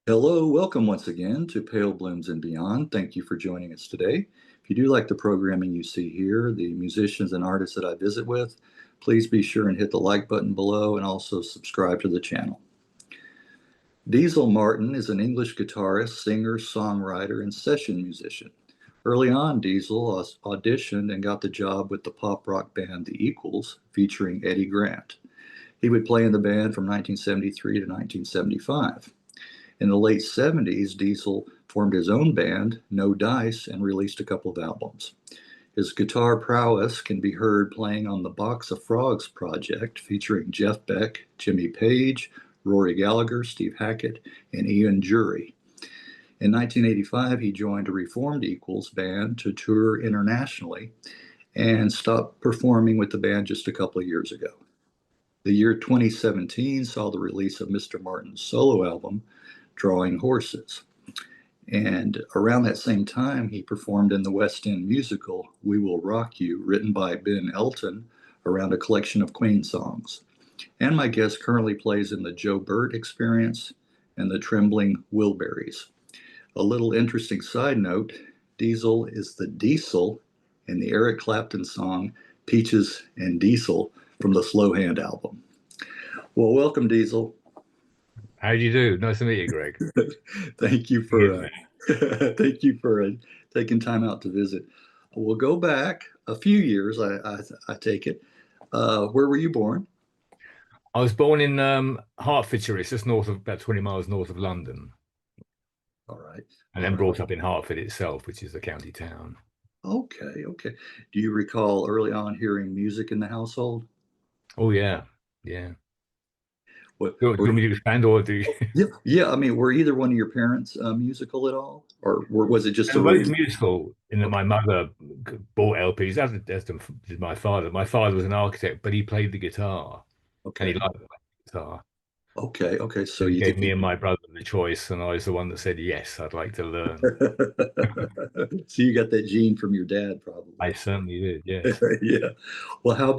Hello, welcome once again to Pale Blooms and Beyond. Thank you for joining us today. If you do like the programming you see here, the musicians and artists that I visit with, please be sure and hit the like button below and also subscribe to the channel. Dzal Martin is an English guitarist, singer, songwriter, and session musician. Early on, Dzal auditioned and got the job with the pop rock band The Equals, featuring Eddy Grant. He would play in the band from 1973 to 1975. In the late 70s, Dzal formed his own band, No Dice, and released a couple of albums. His guitar prowess can be heard playing on the Box of Frogs project, featuring Jeff Beck, Jimmy Page, Rory Gallagher, Steve Hackett, and Ian Drury. In 1985, he joined a reformed Equals band to tour internationally and stopped performing with the band just a couple of years ago. The year 2017 saw the release of Mr. Martin's solo album, Drawing Horses. And around that same time, he performed in the West End musical We Will Rock You, written by Ben Elton, around a collection of Queen songs. And my guest currently plays in the Joe Burt Experience and the Trembling Wilburys. A little interesting side note, Dzal is the diesel in the Eric Clapton song Peaches and Diesel from the Slowhand album. Well, welcome, Dzal. How do you do? Nice to meet you, Greg. Thank you for thank you for taking time out to visit. We'll go back a few years. I take it. Where were you born? I was born in Hertfordshire. It's just north of about 20 miles north of London, All right. and All then right. brought up in Hertford itself, which is the county town. Okay. Okay. Do you recall early on hearing music in the household? Oh yeah, yeah. What Do you were want me to expand or do you? Yeah, yeah. I mean, were either one of your parents musical at all, or was it just a And both really musical in that okay? my mother bought LPs, as did my father. My father was an architect, but he played the guitar and he Okay. liked the guitar. Okay. Okay. So And he you gave did. me and my brother the choice, and I was the one that said, yes, I'd like to learn. So you got that gene from your dad, probably. I certainly did, yes. Yeah. Well, how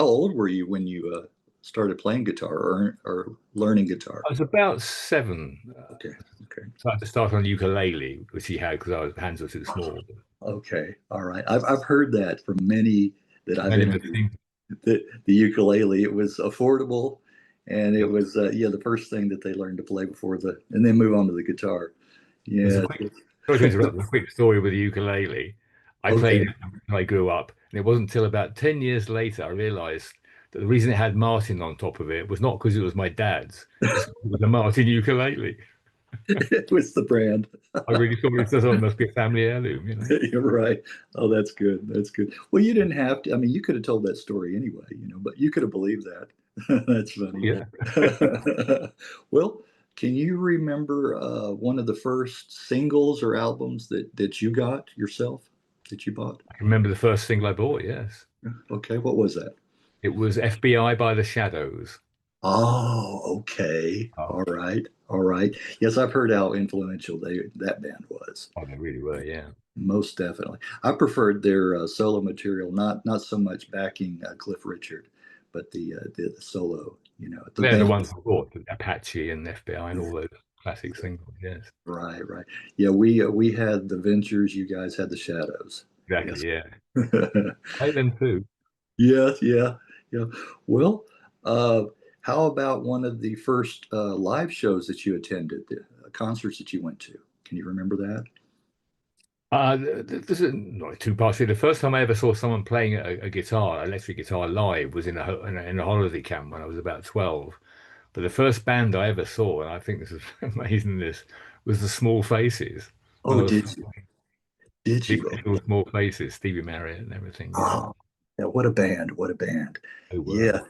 old were you when you started playing guitar or learning guitar? I was about seven. Okay. Okay. So I had to start on ukulele, which he had because our hands were too small. Okay. All right. I've heard that from many that I've Many of the interviewed. things, The ukulele, it was affordable, and it yeah. was yeah, the first thing that they learned to play before and then move on to the guitar. There's a Yeah. quick, sorry to interrupt, a quick story with the ukulele. I played Okay. it when I grew up, and it wasn't until about 10 years later I realized that the reason it had Martin on top of it was not because it was my dad's, it's 'cause it was a Martin ukulele. It was the brand. I really thought it says, oh, it must be a family heirloom. You're right. Oh, that's good. That's good. Well, you didn't have to. I mean, you could have told that story anyway, but you could have believed that. That's funny. Yeah. Well, can you remember one of the first singles or albums that you got yourself that you bought? I can remember the first single I bought, yes. Okay, what was that? It was FBI by the Shadows. Oh, okay. Oh, All right. All right. Yes, I've heard how influential that band was. oh, they really were, yeah. Most definitely. I preferred their solo material, not so much backing Cliff Richard, but the solo. The They're the band. ones I bought, Apache and FBI and all those classic singles. Yes, Right, right. Yeah, we had the Ventures. You guys had the Shadows. Yes. exactly. Yeah, I them too. Yeah, yeah, yeah. Well, uh, how about one of the first live shows that you attended, the concerts that you went to? Can you remember that? This is not too partially. The first time I ever saw someone playing a guitar, electric guitar live, was in a holiday camp when I was about 12. But the first band I ever saw, and I think this is amazing, this was the Small Faces. When Oh, I was did you? Did big you? little Small Faces, Stevie Marriott and everything. Yeah, Oh, yeah, what a band. What a band. they were. Yeah.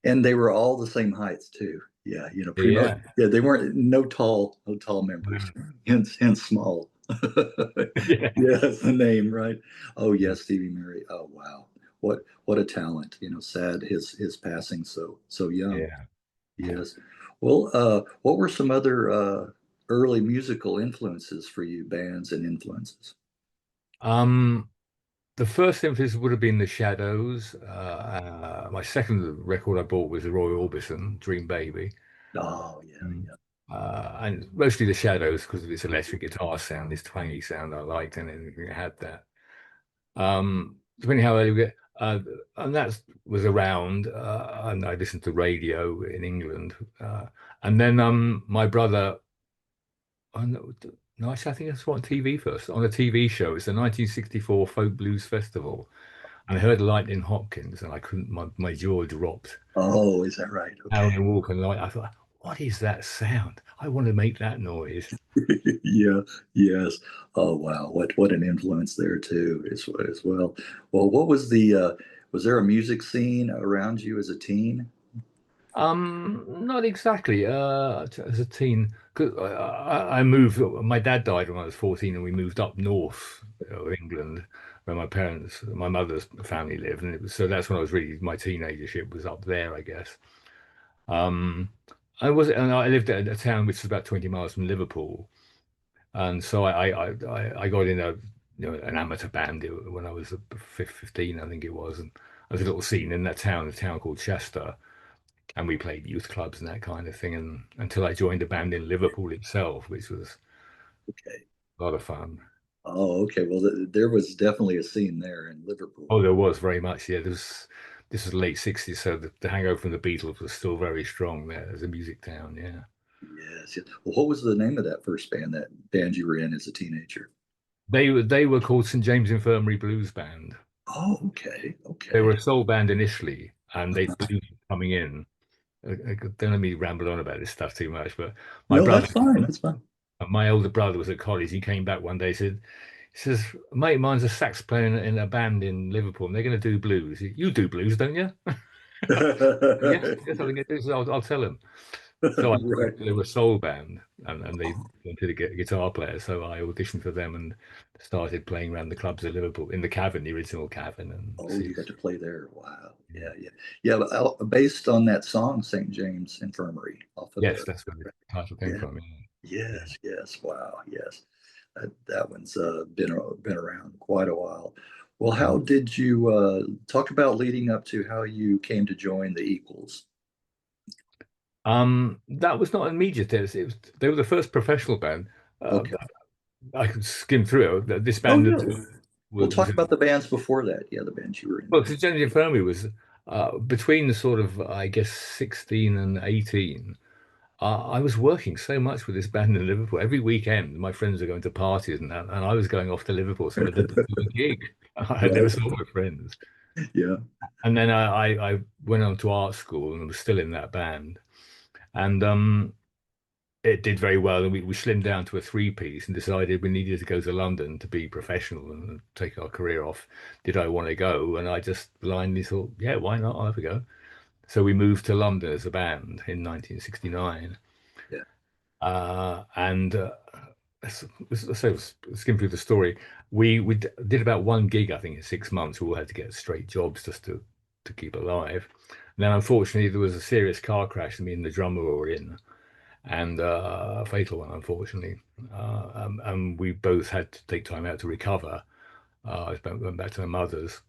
And they were all the same heights too. Yeah, pretty much. Yeah. Yeah, they weren't no tall members. Hence small. Yeah. Yes, the name, right? Oh yes, Stevie Mary. Oh wow. What a talent. Sad his passing so young. Yeah. Yes. Well, what were some other early musical influences for you, bands and influences? Um, The first influence would have been the Shadows. My second record I bought was the Roy Orbison, Dream Baby. Oh yeah, Mm. yeah. and mostly the Shadows because of its electric guitar sound, this twangy sound I liked, and it had that. Depending how early we get, and that was around, and I listened to radio in England, and then my brother, oh, no, actually, I think I saw on TV first, on a TV show. It's the 1964 Folk Blues Festival, and I heard Lightning Hopkins, and I couldn't, my jaw dropped. Oh, is that right? Okay. Alan Walker, like I thought, what is that sound? I want to make that noise. Yeah, yes. Oh wow, what an influence there too as well. Well, what was was there a music scene around you as a teen? Not exactly. As a teen, 'cause I moved. My dad died when I was 14, and we moved up north of England, where my mother's family lived, and so that's when I was really my teenagership was up there, I guess. Um, and I lived at a town which is about 20 miles from Liverpool, and so I got in an amateur band when I was 15, I think it was, and there was a little scene in that town, a town called Chester, and we played youth clubs and that kind of thing. And until I joined a band in Liverpool itself, which was Okay. a lot of fun. Oh, okay. Well, there was definitely a scene there in Liverpool. Oh, there was very much. Yeah, this was late 60s, so the hangover from the Beatles was still very strong there as a music town. Yeah, Yes, yes. Well, what was the name of that first band, that band you were in as a teenager? they were called St James Infirmary Blues Band. Oh, okay, They were okay. a soul band initially, and they Uh-huh. blues coming in. Don't let me ramble on about this stuff too much, but my No, brother, that's fine. That's fine. my older brother was at college. He came back one day, he says, a mate of mine's a sax player in a band in Liverpool, and they're going to do blues. You do blues, don't you? Yes, yes, I'm going to do. So I'll tell him. So Right. they were a soul band, and they wanted to get a guitar player. So I auditioned for them and started playing around the clubs of Liverpool in the Cavern, the original Cavern, and Oh, see. you got to play there. Wow. Yeah. Yeah, yeah. Yeah, but based on that song, St. James Infirmary, off of Yes, the. that's where the title came Yeah. from. Yeah. Yes, yes. Wow. Yes. That one's been around quite a while. Well, Yeah. how did you talk about leading up to how you came to join the Equals? That was not immediate. They were the first professional band. Uh, Okay. I could skim through it. This Oh, band yeah. We'll was talk about the bands before that. Yeah, the bands you were in. well, St. Infirmary was between the sort of I guess 16 and 18. I was working so much with this band in Liverpool. Every weekend, my friends were going to parties and that, and I was going off to Liverpool some of the do a gig. I never Right. saw my friends. Yeah. And then I went on to art school and was still in that band. And it did very well. And we slimmed down to a three-piece and decided we needed to go to London to be professional and take our career off. Did I want to go? And I just blindly thought, yeah, why not? I'll have a go. So we moved to London as a band in 1969. Yeah. And so skim through the story. We did about one gig, I think, in 6 months. We all had to get straight jobs just to keep alive. And then, unfortunately, there was a serious car crash that me and the drummer were in, and a fatal one, unfortunately. And we both had to take time out to recover. I went back to my mother's,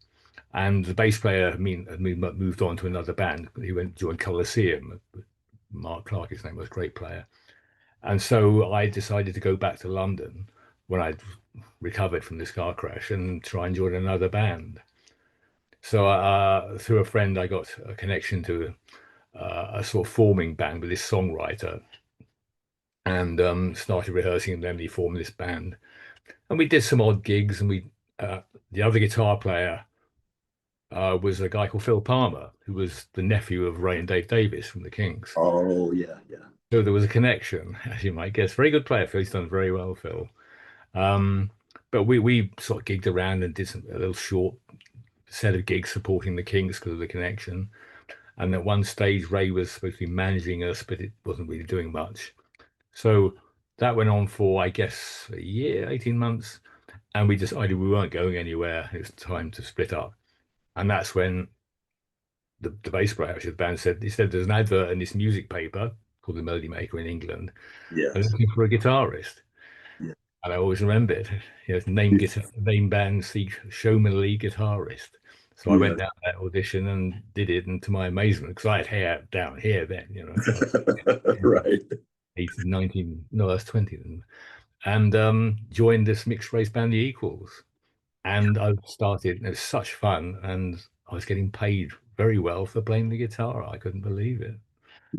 and the bass player, had moved on to another band. He went to join Colosseum. Mark Clark, his name was, great player. And so I decided to go back to London when I'd recovered from this car crash and try and join another band. So through a friend, I got a connection to a sort of forming band with this songwriter, and started rehearsing, and then we formed this band. And we did some odd gigs, and the other guitar player was a guy called Phil Palmer, who was the nephew of Ray and Dave Davis from the Kings. Oh, yeah, yeah. So there was a connection, as you might guess. Very good player, Phil. He's done very well, Phil. Um, but we sort of gigged around and did a little short set of gigs supporting the Kings because of the connection. And at one stage, Ray was supposed to be managing us, but it wasn't really doing much. So that went on for, I guess, a year, 18 months. And we decided we weren't going anywhere. It was time to split up. And that's when the bass player actually the band said, he said, there's an advert in this music paper called The Melody Maker in England, and Yes. looking for a guitarist. Yeah. And I always remember it. Name guitar, name band, seek showman lead guitarist. So I Yeah. went down that audition and did it, and to my amazement, because I had hair down here then, so Right. 18, 19, no, that's 20 then. And joined this mixed race band, The Equals. And I started, and it was such fun, and I was getting paid very well for playing the guitar. I couldn't believe it.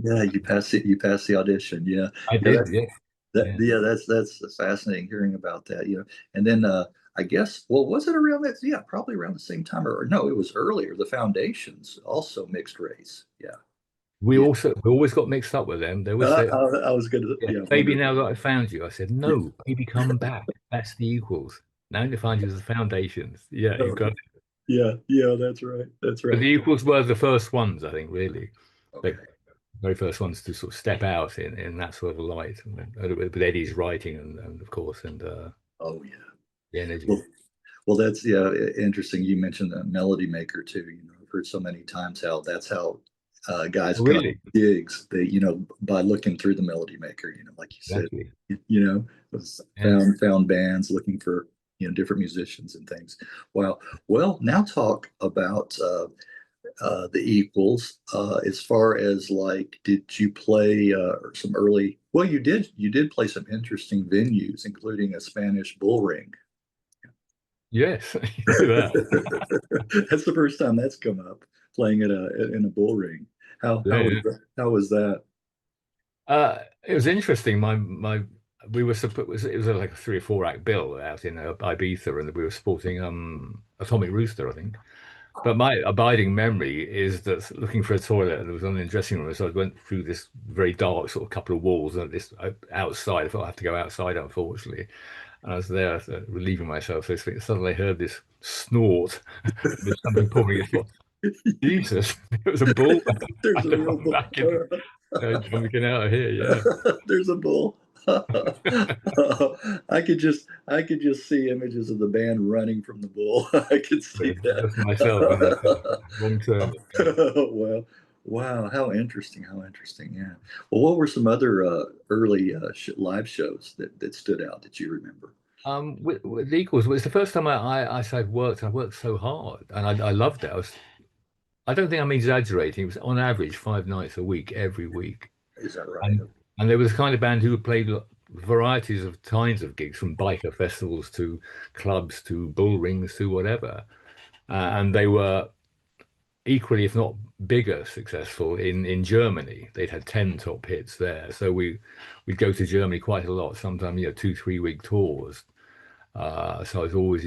Yeah, you pass it. You pass the audition. Yeah, I yeah. did, yeah, yeah. That's fascinating hearing about that. And then I guess, well, was it around that? Yeah, probably around the same time, or no, it was earlier. The Foundations also mixed race. Yeah, We yeah. also we always got mixed up with them. There was I was gonna, yeah, yeah, Baby, wonder. now that I found you, I said, Yeah, no, baby, come back. That's The Equals. Now to find you as the Foundations. Yeah, you got okay. it. Yeah, yeah, that's right. That's But right. The Equals were the first ones, I think, really. The Okay. very first ones to sort of step out in that sort of light. And with Eddie's writing and of course, and Oh yeah. the energy. Well, well, that's yeah, interesting. You mentioned the Melody Maker too. I've heard so many times how that's how guys got Really? gigs. They, by looking through the Melody Maker. Like you said, Exactly. was Yeah. found bands looking for different musicians and things. Wow. Well, now talk about the Equals. As far as like, did you play some early? Well, you did play some interesting venues, including a Spanish bull ring. Yes. Look at that. That's the first time that's come up, playing in a bull ring. How Yeah, how was yeah. that? How was that? It was interesting. My we were it was like a 3 or 4 act bill out in Ibiza, and we were sporting Atomic Rooster, I think. But my abiding memory is that looking for a toilet, and there was one in the dressing room, so I went through this very dark sort of couple of walls and this outside. I thought I have to go outside, unfortunately. And I was there relieving myself. So suddenly I heard this snort. There's something pulling. I thought, Jesus, it was a bull. I There's had a to real run bull. back in, jumping out of here. Yeah. There's a bull. I could just see images of the band running from the bull. I could see Just myself in that. wrong turn. Well, wow, how interesting! How interesting! Yeah. Well, what were some other early live shows that stood out that you remember? With the Equals, it's the first time I say I've worked. I worked so hard, and I loved it. I don't think I'm exaggerating. It was on average 5 nights a week, every week. Is that right? And there was the kind of band who played varieties of kinds of gigs, from biker festivals to clubs to bull rings to whatever. And they were equally, if not bigger, successful in Germany. They'd had 10 top hits there. So we'd go to Germany quite a lot, sometimes 2 3 week tours. So I was always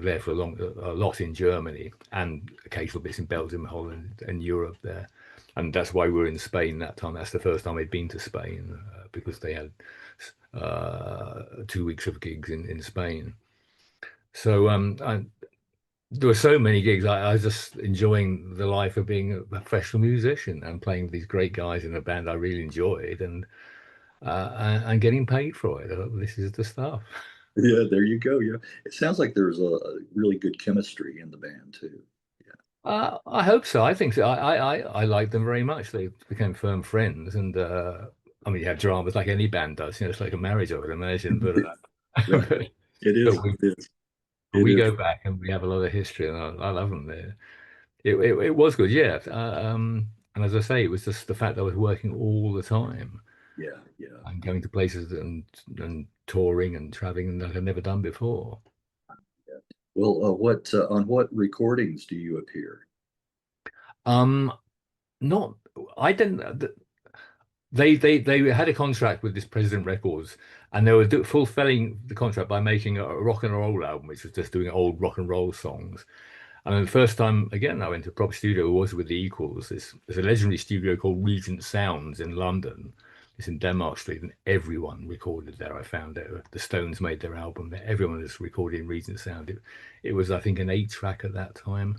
there for a lot in Germany, and occasional bits in Belgium, Holland, and Europe there. And that's why we were in Spain that time. That's the first time I'd been to Spain, because they had 2 weeks of gigs in Spain. So there were so many gigs. I was just enjoying the life of being a professional musician and playing with these great guys in a band I really enjoyed, and getting paid for it. I thought, this is the stuff. Yeah, there you go. Yeah, it sounds like there's a really good chemistry in the band too. Yeah, I hope so. I think so. I like them very much. They became firm friends, and I mean, you have dramas like any band does. It's like a marriage, I would imagine. But right. but, It is. but we It is. but It we is. go back and we have a lot of history, and I love them there. It was good, yeah. And as I say, it was just the fact that I was working all the time Yeah, yeah, and going to places and touring and traveling that I'd never done before. yeah. Well, what on what recordings do you appear? Um, not I didn't. They had a contract with this President Records, and they were fulfilling the contract by making a rock and roll album, which was just doing old rock and roll songs. And then the first time again I went to a proper studio was with the Equals. There's a legendary studio called Regent Sounds in London. It's in Denmark Street, and everyone recorded there. I found out the Stones made their album there. Everyone was recording in Regent Sound. It was, I think, an 8 track at that time.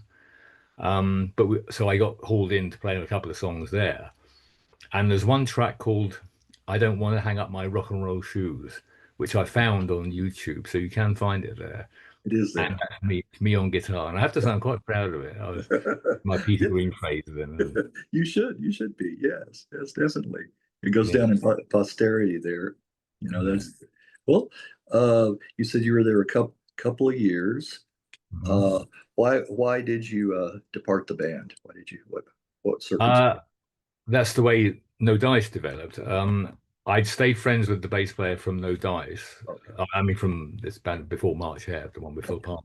So I got hauled in to play a couple of songs there. And there's one track called "I Don't Want to Hang Up My Rock and Roll Shoes," which I found on YouTube, so you can find it there. It is there. And that's me on guitar, and I have to say I'm quite proud of it. I was my Peter Yeah, Green phrase then. you should be. Yes, yes, definitely. It goes Yeah, down in posterity there. yeah. That's well. You said you were there a couple of years. Mhm. Uh, why did you depart the band? Why did you what circumstance? Uh, that's the way No Dice developed. I'd stayed friends with the bass player from No Dice. Okay. I mean, from this band before March Hare, the one with Phil Okay. Palmer.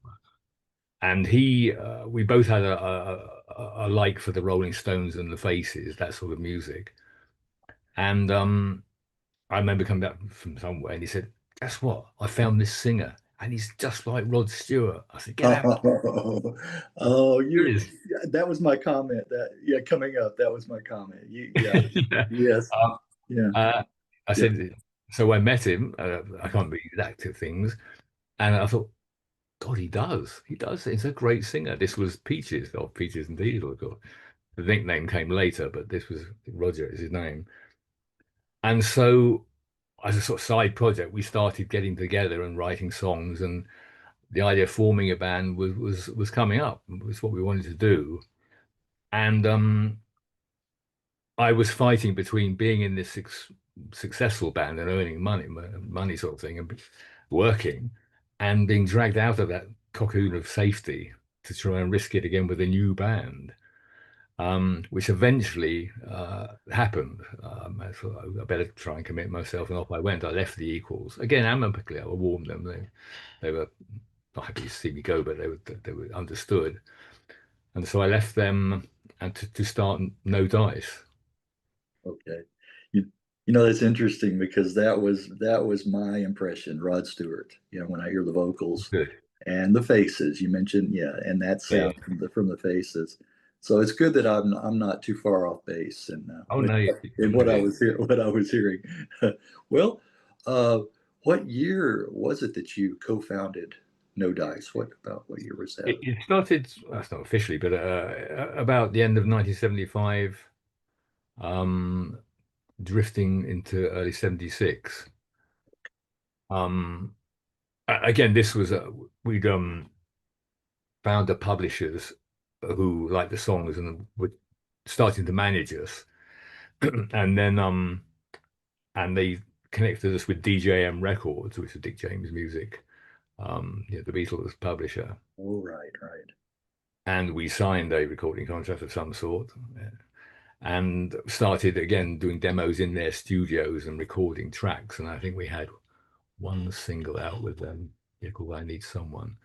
And we both had a like for the Rolling Stones and the Faces, that sort of music. And I remember coming back from somewhere and he said, "Guess what? I found this singer and he's just like Rod Stewart." I said, "Get out." Oh, There you, is. yeah, that was my comment. That, yeah, coming up, that was my comment. Yeah, Yeah. yes, Um, yeah, I yeah. said, so I met him. I can't be exact at things. And I thought, God, he does. He does. He's a great singer. This was Peaches, or Peaches and Diesel, of course. The nickname came later, but this was Roger is his name. And so, as a sort of side project, we started getting together and writing songs, and the idea of forming a band was coming up. It was what we wanted to do, and I was fighting between being in this successful band and earning money sort of thing, and working, and being dragged out of that cocoon of safety to try and risk it again with a new band. Which eventually happened. I thought I better try and commit myself, and off I went. I left the Equals again. Amicably, I warned them. They were not happy to see me go, but they were understood, and so I left them and to start No Dice. Okay. You that's interesting because that was my impression, Rod Stewart. When I hear the vocals Good. and the faces you mentioned, yeah, and that Yeah. sound from the faces. So it's good that I'm not too far off base and Oh no, you in couldn't be. what I was hearing. Well, uh, what year was it that you co-founded No Dice? What year was that? It started. That's not officially, but about the end of 1975, um, drifting into early 76. Um, Again, this was we'd found the publishers who liked the songs and were starting to manage us, and then and they connected us with DJM Records, which is Dick James Music, the Beatles publisher, Oh, right, right. and we signed a recording contract of some sort. And started again doing demos in their studios and recording tracks. And I think we had one single out with them, called "I Need Someone."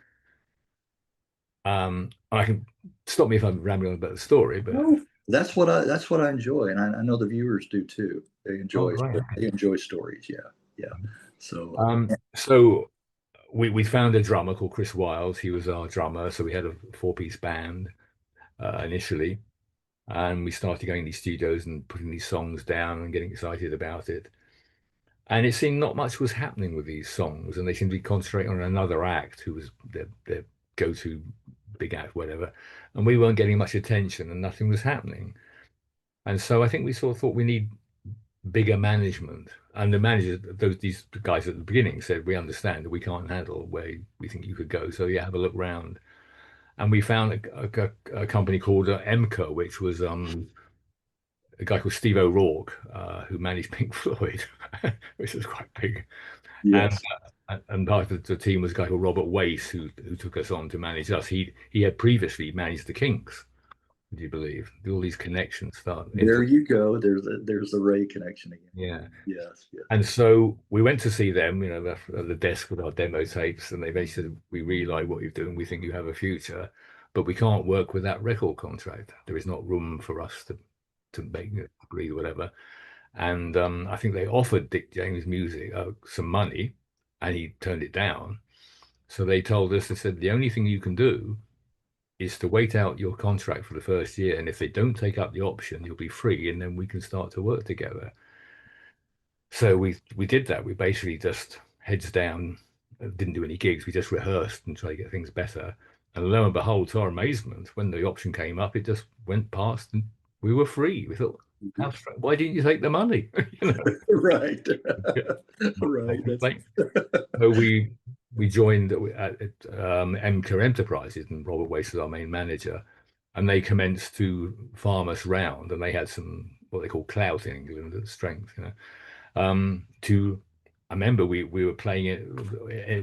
I can stop me if I'm rambling on about the story, but No, that's what I enjoy, and I know the viewers do too. They oh, enjoy great. they Okay. enjoy stories. Yeah, yeah. So So we found a drummer called Chris Wiles. He was our drummer, so we had a four-piece band initially, and we started going to these studios and putting these songs down and getting excited about it. And it seemed not much was happening with these songs, and they seemed to be concentrating on another act who was their go-to big act, whatever. And we weren't getting much attention, and nothing was happening. And so I think we sort of thought we need bigger management. And the managers, these guys at the beginning said, "We understand that we can't handle where we think you could go. So yeah, have a look round." And we found a company called Emca, which was a guy called Steve O'Rourke, who managed Pink Floyd, which was quite big. And yes, and part of the team was a guy called Robert Wace, who took us on to manage us. He had previously managed the Kinks. Would you believe? All these connections start there into you go. There's the Ray connection again. yeah. Yes, yes. And so we went to see them, at the desk with our demo tapes, and they basically said, "We really like what you're doing. We think you have a future, but we can't work with that record contract. There is not room for us to make agree whatever." And I think they offered Dick James Music some money, and he turned it down. So they told us, they said, "The only thing you can do is to wait out your contract for the first year, and if they don't take up the option, you'll be free, and then we can start to work together." So we did that. We basically just heads down, didn't do any gigs. We just rehearsed and tried to get things better. And lo and behold, to our amazement, when the option came up, it just went past, and we were free. We thought, how strange. Why didn't you take the money? Right, Yeah, right. no complaint. So we joined at MCA Enterprises, and Robert Wace was our main manager, and they commenced to farm us round, and they had some what they call clout in England, strength, to I remember we were playing it,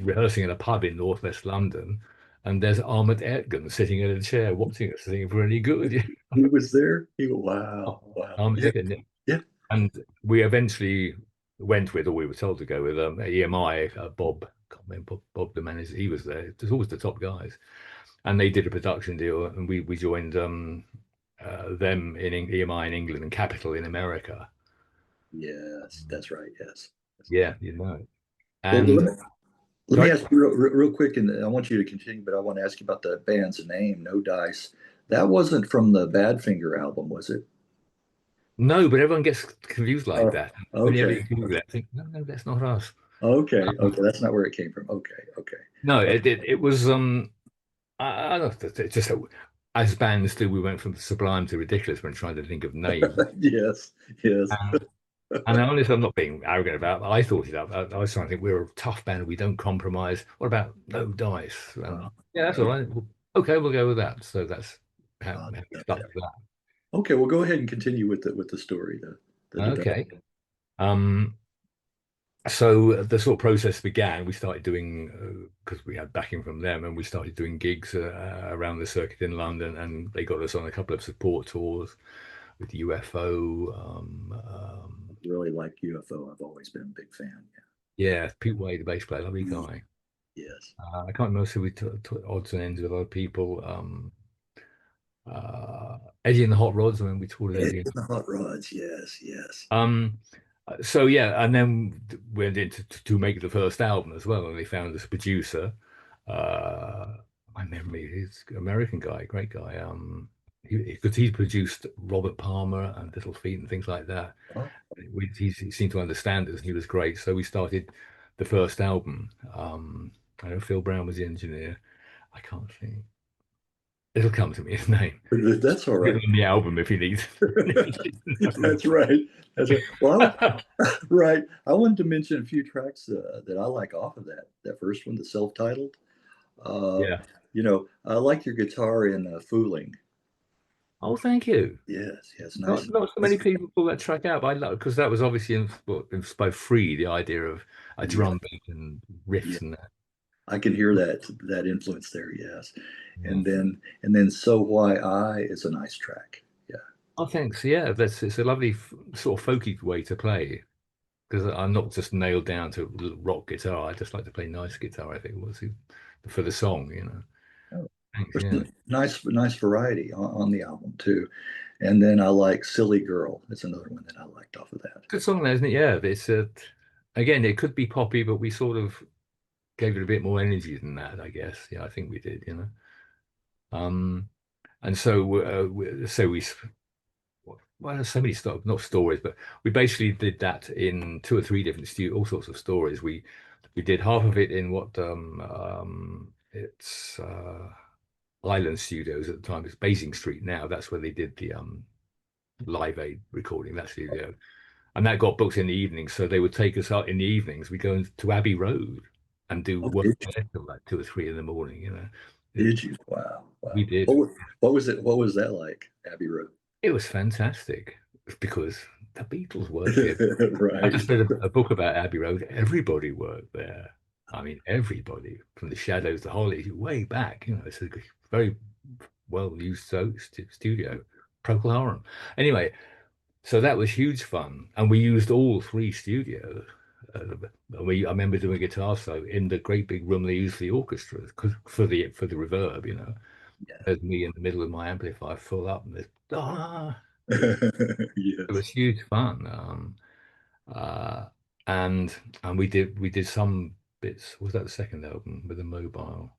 rehearsing in a pub in northwest London, and there's Ahmet Ertegun sitting in a chair watching us, thinking if we're any good. He was there. Wow, wow. Ahmet Yeah, Ertegun, yeah. yeah. And we eventually went with, or we were told to go with, EMI, Bob. Can't remember Bob the manager. He was there. It was always the top guys, and they did a production deal, and we joined them in EMI in England and Capital in America. Yes, that's right. Yes. Yeah, you know. Well, And let me sorry, ask you real quick, and I want you to continue, but I want to ask you about the band's name, No Dice. That wasn't from the Badfinger album, was it? no, but everyone gets confused like Oh, that. Whenever okay. you do that, I think, no, no, that's not us. Okay. Um, Okay. That's not where it came from. Okay. Okay. no, it was I don't know, it's just as bands do, we went from sublime to ridiculous when trying to think of names. Yes. Yes. And, and honestly, I'm not being arrogant about it. I thought it up. I was trying to think we're a tough band. We don't compromise. What about No Dice? Uh, Yeah, that's all right. Okay, we'll go with that. So that's how we stuck yeah. with that. Okay. Well, go ahead and continue with the story, the Okay. development. Um, so the sort of process began. We started doing because we had backing from them, and we started doing gigs around the circuit in London, and they got us on a couple of support tours with UFO. Really like UFO. I've always been a big fan. Yeah, Pete Wade, the bass player, lovely Yeah. guy. Yes. I can't remember who we took odds and ends with other people. Eddie and the Hot Rods. I mean, we toured with It's Eddie. the Hot Rods. Yes. Yes. Um, so yeah, and then went into to make the first album as well, and they found this producer. My memory is American guy, great guy. Because he produced Robert Palmer and Little Feat and things like that. Oh, He seemed to understand us, and he was great. So we started the first album. I know Phil Brown was the engineer. I can't think. It'll come to me, his name. that's all Get right. on the album if he needs. That's right. That's right. Well, right. I wanted to mention a few tracks that I like off of that first one, the self-titled. Uh, Yeah. I like your guitar in "Fooling." Oh, thank you. Yes, yes, nice. Not so many people pull that track out, but I love because that was obviously by Free, the idea of a Yeah, drum beat and yeah. riffs and that. I can hear that influence there. Yes, Yeah. and then "So Why I" is a nice track. Yeah, Oh, thanks. Yeah, that's it's a lovely sort of folky way to play because I'm not just nailed down to rock guitar. I just like to play nice guitar. I think was for the song, you know. oh, Thanks. there's Yeah. some nice variety on the album too. And then I like "Silly Girl." It's another one that I liked off of that. Good song, there, isn't it? Yeah, it's again, it could be poppy, but we sort of gave it a bit more energy than that, I guess. Yeah, I think we did, you know. And so we well, there's so many stuff, not stories, but we basically did that in two or three different all sorts of stories. We did half of it in what it's Island Studios at the time. It's Basing Street now. That's where they did the Live Aid recording, that studio. And that got booked in the evenings. So they would take us out in the evenings. We go to Abbey Road and do Oh, work there till like 2 or 3 in the morning, you know. did you? Wow, We wow. did. What was it? What was that like, Abbey Road? It was fantastic because the Beatles worked here. I Right. just read a book about Abbey Road. Everybody worked there. I mean, everybody from the Shadows, the Hollies, way back. You know, it's a very well used studio. Procol Harum. Anyway, so that was huge fun, and we used all three studios. I remember doing a guitar solo in the great big room they use for the orchestra for the reverb. You know, there's me in the middle of my amplifier full up, and there's it Yes. was huge fun. Uh, and we did some bits. Was that the second album with the mobile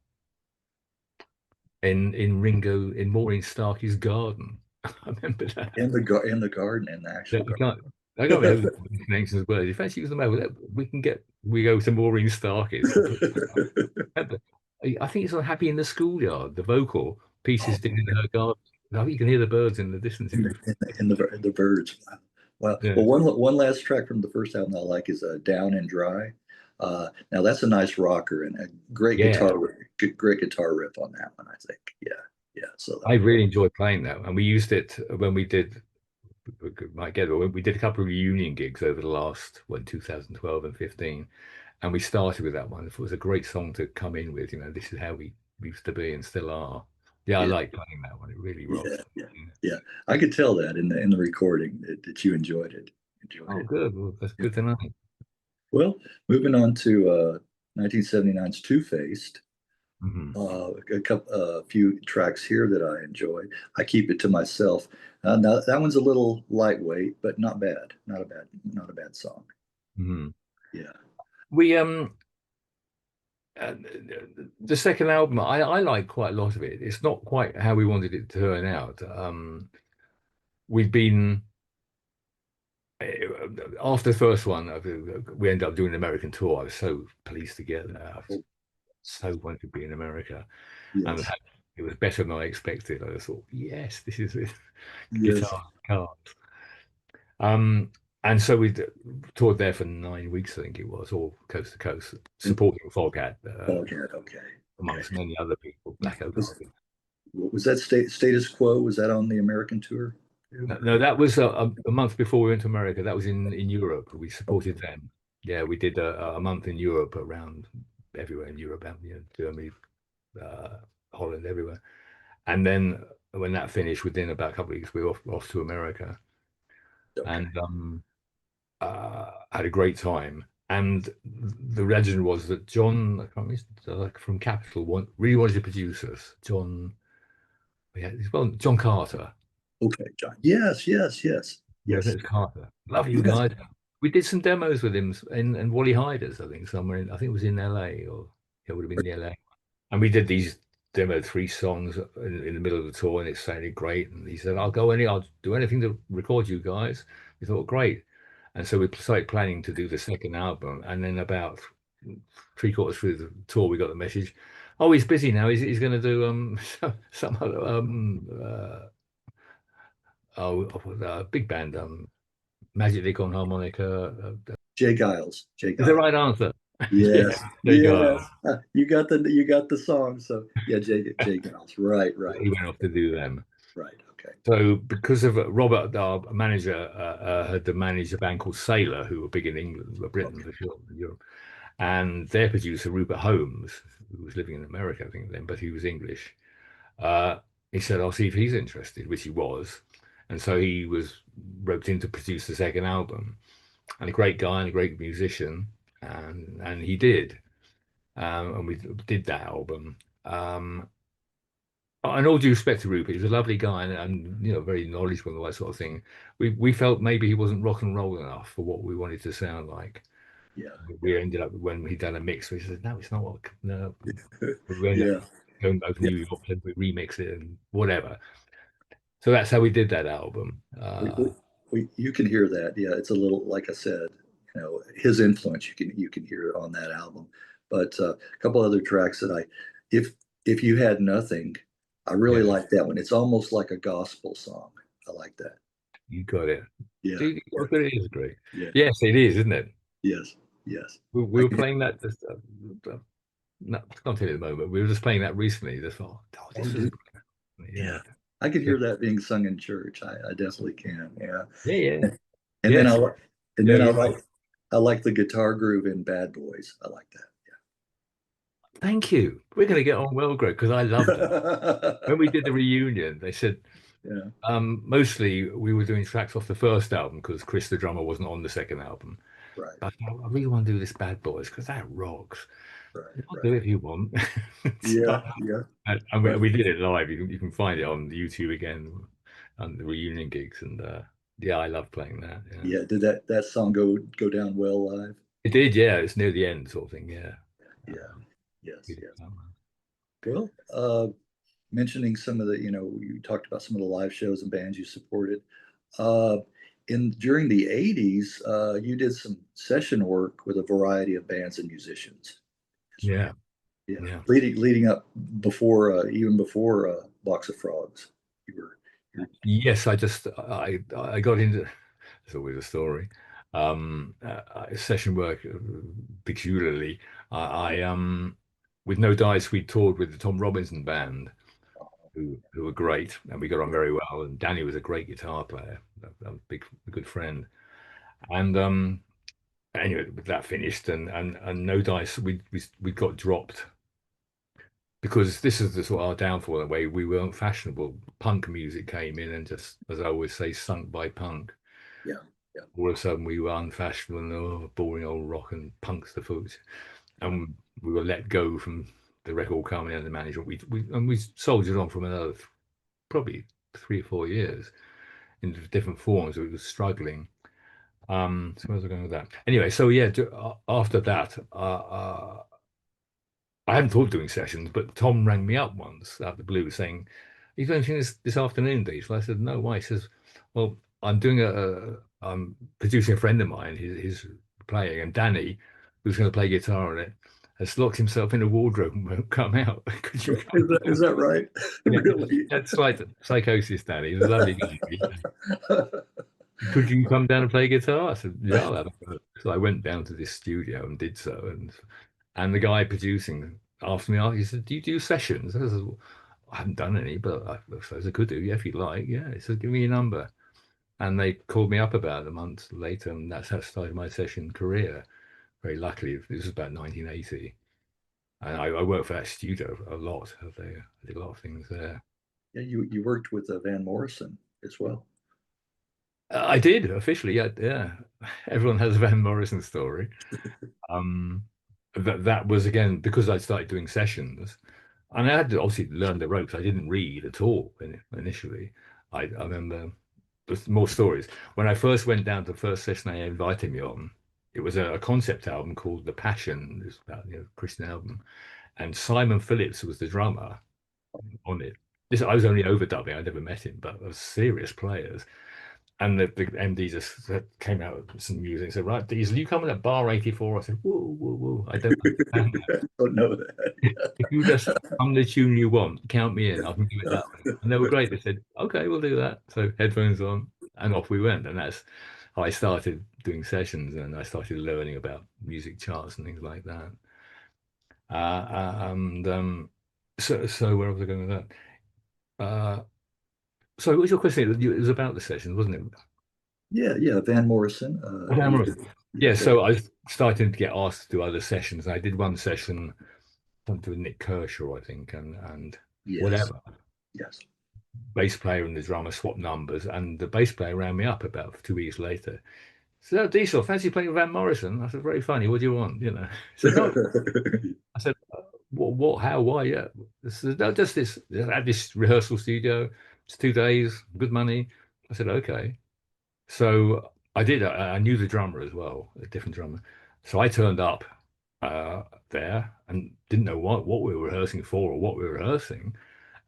in Maureen Starkey's garden? I remember that. In the garden, in the actual That we garden. can't. I can't remember the connections as well. If actually use the mobile, we go to Maureen Starkey's. I think it's on Happy in the Schoolyard. The vocal pieces did in her garden. I think you can hear the birds in the distance. In the birds. Wow. Wow. Yeah, Well, one last track from the first album I like is "Down and Dry." Now that's a nice rocker and a yeah. great guitar riff on that one. I think. Yeah, yeah. So I really enjoyed playing that, and we used it when we did. Might get it. We did a couple of reunion gigs over the last, 2012 and 15, and we started with that one. It was a great song to come in with. You know, this is how we used to be and still are. Yeah, I yeah, like playing that one. It really yeah, rocks. yeah, yeah. I could tell that in the recording that you enjoyed it. Enjoyed Oh, it. good. Well, that's good to know. Well, moving on to 1979's Two-Faced. Mhm. A few tracks here that I enjoy. I keep it to myself. Now that one's a little lightweight, but not bad. Not a bad song. Mhm. Yeah. We uh, the second album, I like quite a lot of it. It's not quite how we wanted it to turn out. We'd been after the first one, we ended up doing an American tour. I was so pleased to get that. I was Oh, so wanted to be in America, and yes. it was better than I expected. I just thought, yes, this is it. Yes. Guitar, cards. And so we toured there for 9 weeks, I think it was, all coast to coast, supporting Foghat, Foghat. Okay. Okay. amongst many other people, Black Oak. Was was that Status Quo? Was that on the American tour? No, that was a month before we went to America. That was in Europe. We supported them. Yeah, we did a month in Europe, around everywhere in Europe, Germany, uh, Holland, everywhere. And then when that finished, within about a couple of weeks, we were off to America, Okay. and had a great time. And the legend was that John, I can't remember, from Capitol, really wanted to produce us. Yeah, well, John Carter. Okay, John. Yes. Yes. Yes. Yeah, I Yes. think it's Carter. Love you Yes. guys. We did some demos with him in Wally Hyder's, I think, somewhere I think it was in LA, or it would have been in LA. And we did these demo 3 songs in the middle of the tour, and it sounded great. And he said, I'll do anything to record you guys. We thought, great. And so we started planning to do the second album. And then about 3/4 through the tour, we got the message, oh, he's busy now. He's going to do some other big band, Magic Lick on harmonica. Jay Giles. Jay Is the Giles. right answer? Yeah, Yes. there you Yes. go. You got the song. So yeah, Jay Giles. Right. Right. He went off to do them. Right. Okay. So because of Robert, our manager, had to manage a band called Sailor, who were big in England, Britain, Okay. for sure, Europe, and their producer Rupert Holmes, who was living in America, I think then, but he was English. Uh, he said, "I'll see if he's interested," which he was, and so he was roped in to produce the second album. And a great guy and a great musician, and he did, and we did that album. And all due respect to Rupert, he was a lovely guy and very knowledgeable and all that sort of thing. We felt maybe he wasn't rock and roll enough for what we wanted to sound like. Yeah. We ended up, when he'd done a mix, we said, no, it's not what. No, we ended Yeah. up going over Yeah. New York and we remix it and whatever. So that's how we did that album. We, we, you can hear that. Yeah, it's a little, like I said, his influence. You can hear it on that album. But a couple other tracks that if if you had nothing, I really Yeah, like that one. It's almost like a gospel song. I like that. you got it. Yeah, See, yeah, it is great. yeah. Yes, it is, isn't it? Yes, yes. We I were can, playing that. No, I can't tell you at the moment. We were just playing that recently. Just thought, oh, oh, this is yeah. yeah, I can yeah, hear that being sung in church. I definitely can. Yeah. yeah, yeah. And then Yes, and yeah, then you're right. I like the guitar groove in Bad Boys. I like Thank you. We're going to get on well, Greg, because I loved that. When we that. did the reunion, they said Yeah. mostly we were doing tracks off the first album because Chris, the drummer, wasn't on the second album. Right. But I really want to do this Bad Boys because that rocks. Right. I'll do Right. it if you want. Yeah. So, Yeah. and Right. we did it live. You can find it on YouTube again on the reunion gigs. And yeah, I love playing that. Yeah. Yeah. Did that song go down well live? It did, yeah. It's near the end, sort of thing, yeah. Yeah. Yes. We did Yes. that one. Well, mentioning some of the, you talked about some of the live shows and bands you supported. Uh, in during the '80s, you did some session work with a variety of bands and musicians. Yeah, Yeah, yeah. leading up before even before Box of Frogs, you were Yes, I got into. It's always a story. Session work, peculiarly. I with No Dice, we toured with the Tom Robinson band, who were great, and we got on very well. And Danny was a great guitar player, a good friend. And anyway, that finished, and No Dice, we got dropped because this is the sort of our downfall. In a way, we weren't fashionable. Punk music came in and just, as I always say, sunk by punk. yeah, Yeah. all of a sudden we were unfashionable and boring old rock and punks to foot, and we were let go from the record company and the management. We soldiered on from another probably 3 or 4 years in different forms. We were struggling. So where was I going with that? Anyway, so yeah, after that, I hadn't thought of doing sessions, but Tom rang me up once out of the blue saying, "Are you doing anything this afternoon, Diesel?" I said, "No, why?" He says, "Well, I'm producing a friend of mine, his playing, and Danny, who's going to play guitar on it, has locked himself in a wardrobe and won't come out. Could you come Is down?" that right? Yeah, Really? that's like psychosis, Danny. He's a lovely guy. Could you come down and play guitar? I said, yeah, I'll have a go. So I went down to this studio and did so. And the guy producing asked me, he said, do you do sessions? I said, well, I haven't done any, but I suppose I could do. Yeah, if you like. Yeah. He said, give me your number. And they called me up about a month later, and that's how I started my session career. Very luckily, this was about 1980. And I worked for that studio a lot. I did a lot of things there. Yeah, you worked with Van Morrison as well. I did officially, yeah, yeah. Everyone has a Van Morrison story. Um, that was again because I started doing sessions, and I had to obviously learn the ropes. I didn't read at all initially. I remember there's more stories. When I first went down to the first session they invited me on, it was a concept album called The Passion. It's about Christian album, and Simon Phillips was the drummer on it. This I was only overdubbing. I never met him, but they were serious players. And the MD just came out with some music and said, right, Diesel, you coming at bar 84? I said, whoa, whoa, whoa, I don't understand that. I don't know that. If you just hum the tune you want, count me in, I can do it that way. And they were great. They said, okay, we'll do that. So headphones on, and off we went. And that's how I started doing sessions, and I started learning about music charts and things like that. And so where was I going with that? So what was your question? It was about the sessions, wasn't it? Yeah, Van Morrison. Yeah, so I started to get asked to do other sessions. I did one session, something with Nick Kershaw, I think, and Yes, whatever. yes. Bass player and the drummer swapped numbers, and the bass player rang me up about 2 weeks later. So, oh, Diesel, fancy playing with Van Morrison? I said, very funny. What do you want? He said, no. I said, what, how, why? Yeah. He said, no, just this. At this rehearsal studio. It's 2 days, good money. I said, okay. So I did. I knew the drummer as well, a different drummer. So I turned up there and didn't know what we were rehearsing for or what we were rehearsing.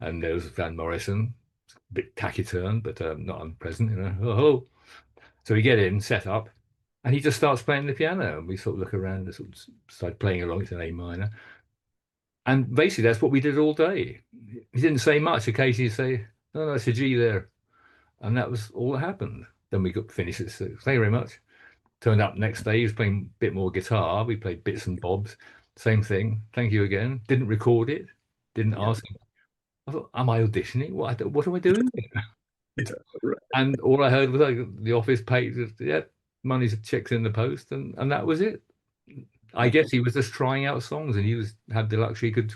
And there was Van Morrison, a bit taciturn, but not unpleasant, Oh, hello. So we get in, set up, and he just starts playing the piano. And we sort of look around and sort of start playing along. It's an A minor. And basically, that's what we did all day. He didn't say much. Occasionally, he'd say, no, no, it's a G there. And that was all that happened. Then we got finished at 6. Thank you very much. Turned up next day. He was playing a bit more guitar. We played bits and bobs. Same thing. Thank you again. Didn't record it. Didn't ask him. I thought, am I auditioning? What am I doing? Yeah, right. And all I heard was like the office paid. Yeah, money's checked in the post, and that was it. I guess he was just trying out songs, and had the luxury he could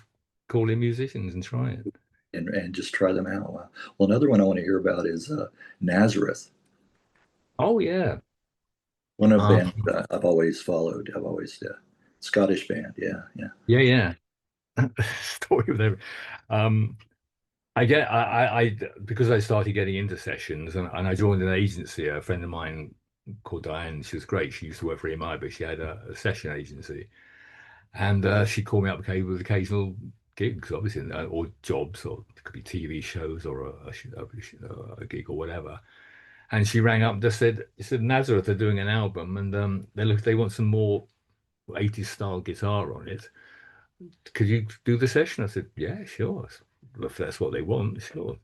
call in musicians and try it. And just try them out. Wow. Well, another one I want to hear about is Nazareth. Oh yeah. One of Um, band I've always followed. I've always Scottish band. Yeah, yeah. yeah. Story with every. Um, I because I started getting into sessions and I joined an agency. A friend of mine called Diane. She was great. She used to work for EMI, but she had a session agency, and she called me up okay, with occasional gigs, obviously, or jobs, or it could be TV shows or a gig or whatever. And she rang up and just said Nazareth are doing an album, and they want some more 80s style guitar on it. Could you do the session? I said, yeah, sure. If that's what they want, sure.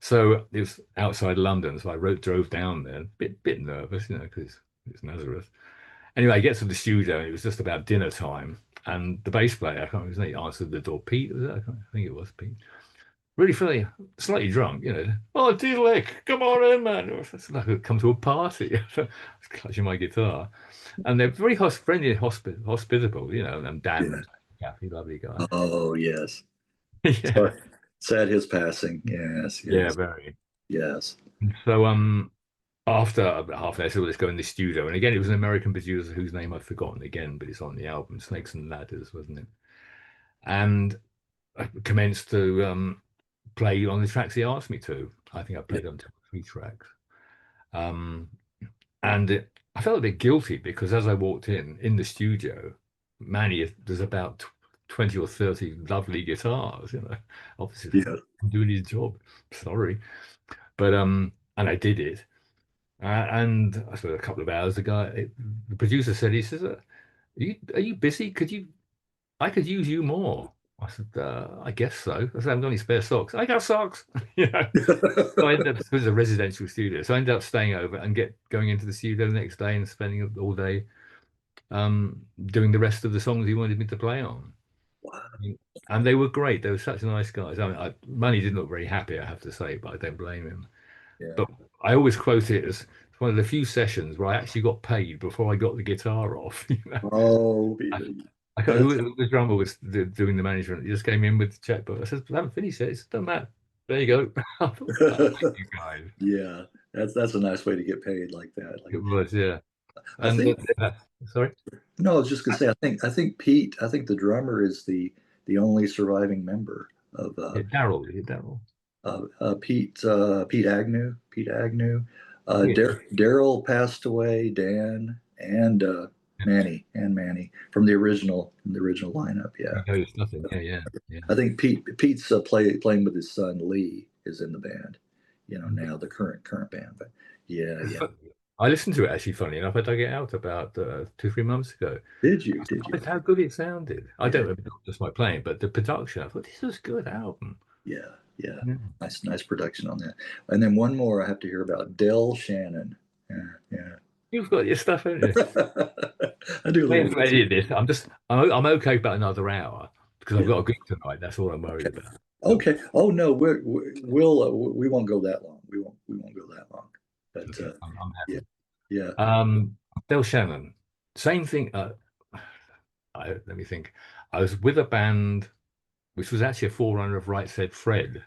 So it was outside London, so I drove down there, bit nervous, because it's Nazareth. Anyway, I get to the studio, and it was just about dinner time, and the bass player, I can't remember his name, answered the door. Pete, was it? I think it was Pete. Really feeling slightly drunk, Oh, D-Lick, come on in, man. It's like I've come to a party. I was clutching my guitar. And they're very friendly and hospitable, and Dan, Kathy, lovely guy. Oh, yes. Yeah. Sad his passing. Yes, Yeah, yes, very. yes. So after about half an hour, so let's go in the studio. And again, it was an American producer whose name I've forgotten again, but it's on the album, Snakes and Ladders, wasn't it? And I commenced to play on the tracks he asked me to. I think I Yeah. played on two or three tracks. Um, I felt a bit guilty because as I walked in the studio, Manny, there's about 20 or 30 lovely guitars, obviously Yeah. doing his job. Sorry. But and I did it. And I suppose a couple of hours, the producer said, he says, are you busy? I could use you more. I said, I guess so. I said, I haven't got any spare socks. I got socks. you know. So I ended up, it was a residential studio. So I ended up staying over and going into the studio the next day and spending all day doing the rest of the songs he wanted me to play on. Wow. And they were great. They were such nice guys. I mean, Manny didn't look very happy, I have to say, but I don't blame him. Yeah. But I always quote it as one of the few sessions where I actually got paid before I got the guitar off. Oh, I can't, that's who the drummer was doing the management. He just came in with the checkbook. I said, I haven't finished it. It doesn't matter. There you go. I thought, "Oh, thank you guys." yeah. That's a nice way to get paid like that. Like It was, yeah. I And think sorry, no, I was just gonna say I think Pete, I think the drummer is the only surviving member of yeah, Daryl. Pete Agnew. Pete Agnew. Yeah, Daryl passed away. Dan and Manny from the original lineup. he Yeah, knows nothing. Yeah. I think Pete's playing with his son Lee is in the band. Now the current band. But yeah. I listened to it actually. Funny enough, I dug it out about 2, 3 months ago. Did you? I Did you? surprised how good it sounded. I Yeah, don't know if it's just my playing, but the production. I thought this was a good album. yeah, yeah. Yeah. Nice production on that. And then one more I have to hear about Del Shannon. Yeah. You've got your stuff, haven't you? I do a Playing little for bit. any of this, I'm okay about another hour because I've got a gig tonight. That's all I'm worried about. So, Okay. Oh no, we won't go that long. We won't go that long. But okay, I'm yeah, happy. yeah. Del Shannon, same thing. Let me think. I was with a band which was actually a forerunner of Right Said Fred.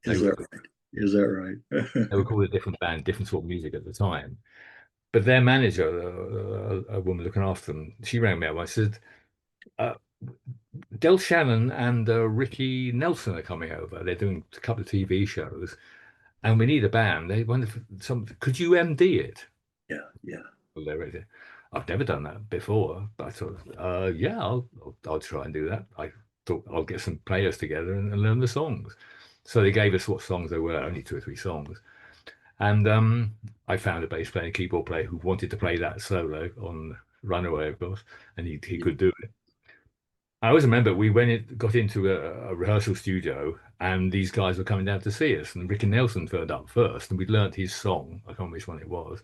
They Is were that right? Is that right? they were called a different band, different sort of music at the time. But their manager, a woman looking after them, she rang me up. I said, uh, Del Shannon and Ricky Nelson are coming over. They're doing a couple of TV shows, and we need a band. They wonder if could you MD it? Yeah, yeah. Well, they're ready. I've never done that before, but I thought, yeah, I'll try and do that. I thought I'll get some players together and learn the songs. So they gave us what songs they were, only two or three songs. And I found a bass player and keyboard player who wanted to play that solo on Runaway, of course, and he could do it. I always remember got into a rehearsal studio, and these guys were coming down to see us, and Ricky Nelson turned up first, and we'd learnt his song. I can't remember which one it was.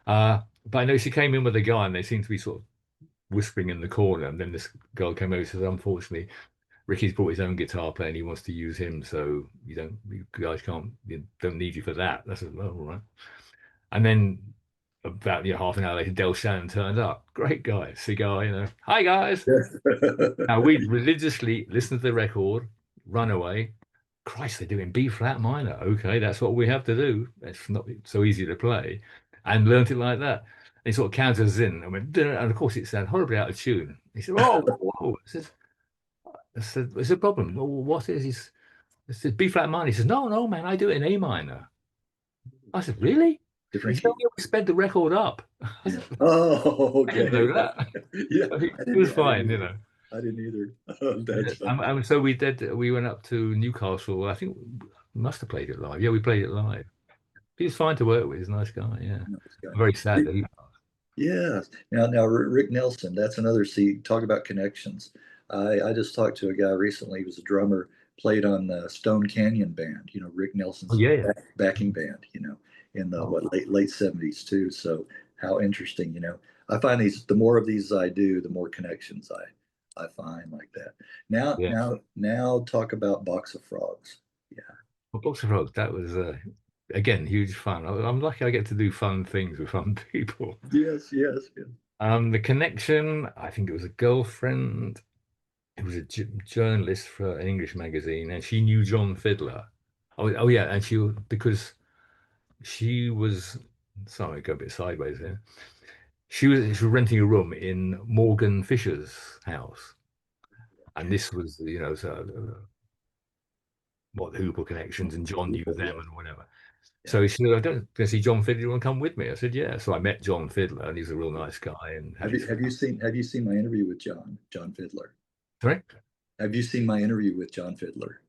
But I know she came in with a guy, and they seemed to be sort of whispering in the corner. And then this girl came over and says, "Unfortunately, Ricky's brought his own guitar player, and he wants to use him, so you guys don't need you for that." I said, "Well, all right." And then about half an hour later, Del Shannon turned up. Great guy, cigar, Hi guys. Now we religiously listened to the record, Runaway. Christ, they do in B flat minor. Okay, that's what we have to do. It's not so easy to play, and learned it like that. And he sort of counted us in, and went, "Duh," and of course it sounded horribly out of tune. He said, "Oh, whoa." I said, "It's a problem." "Well, what is?" I said, "B flat minor." He says, "No, no, man, I do it in A minor." I said, "Really?" He Different said, "Oh, key. yeah, we sped the record up." I Yeah. said, Oh, "I didn't okay. know that." Yeah, So I it didn't. was I didn't fine. either. I didn't either. Yeah. That's funny. And so we did. We went up to Newcastle. I think we must have played it live. Yeah, we played it live. He was fine to work with. He's a nice guy. Yeah, Nice guy. I'm very sad that he. Yeah. Now, Rick Nelson, that's another. See, talk about connections. I just talked to a guy recently. He was a drummer, played on the Stone Canyon band. Rick Oh Nelson's yeah. backing band. In the Oh, late '70s too. So how interesting. I find the more of these I do, the more connections I find like that. Now, yeah. now, talk about Box of Frogs. Yeah. Well, Box of Rocks. That was again huge fun. I'm lucky I get to do fun things with fun people. Yes. Yes. Yes. The connection. I think it was a girlfriend. It was a journalist for an English magazine, and she knew John Fiddler. Oh yeah, and because she was. sorry, go a bit sideways here. She was renting a room in Morgan Fisher's house, and this was, so, what the Hooper connections, and John knew them and whatever. Yeah. So she said, "I don't go see John Fiddler. You want to come with me?" I said, "Yeah." So I met John Fiddler, and he's a real nice guy. And Have you seen my interview with John Fiddler? Sorry? Have you seen my interview with John Fiddler?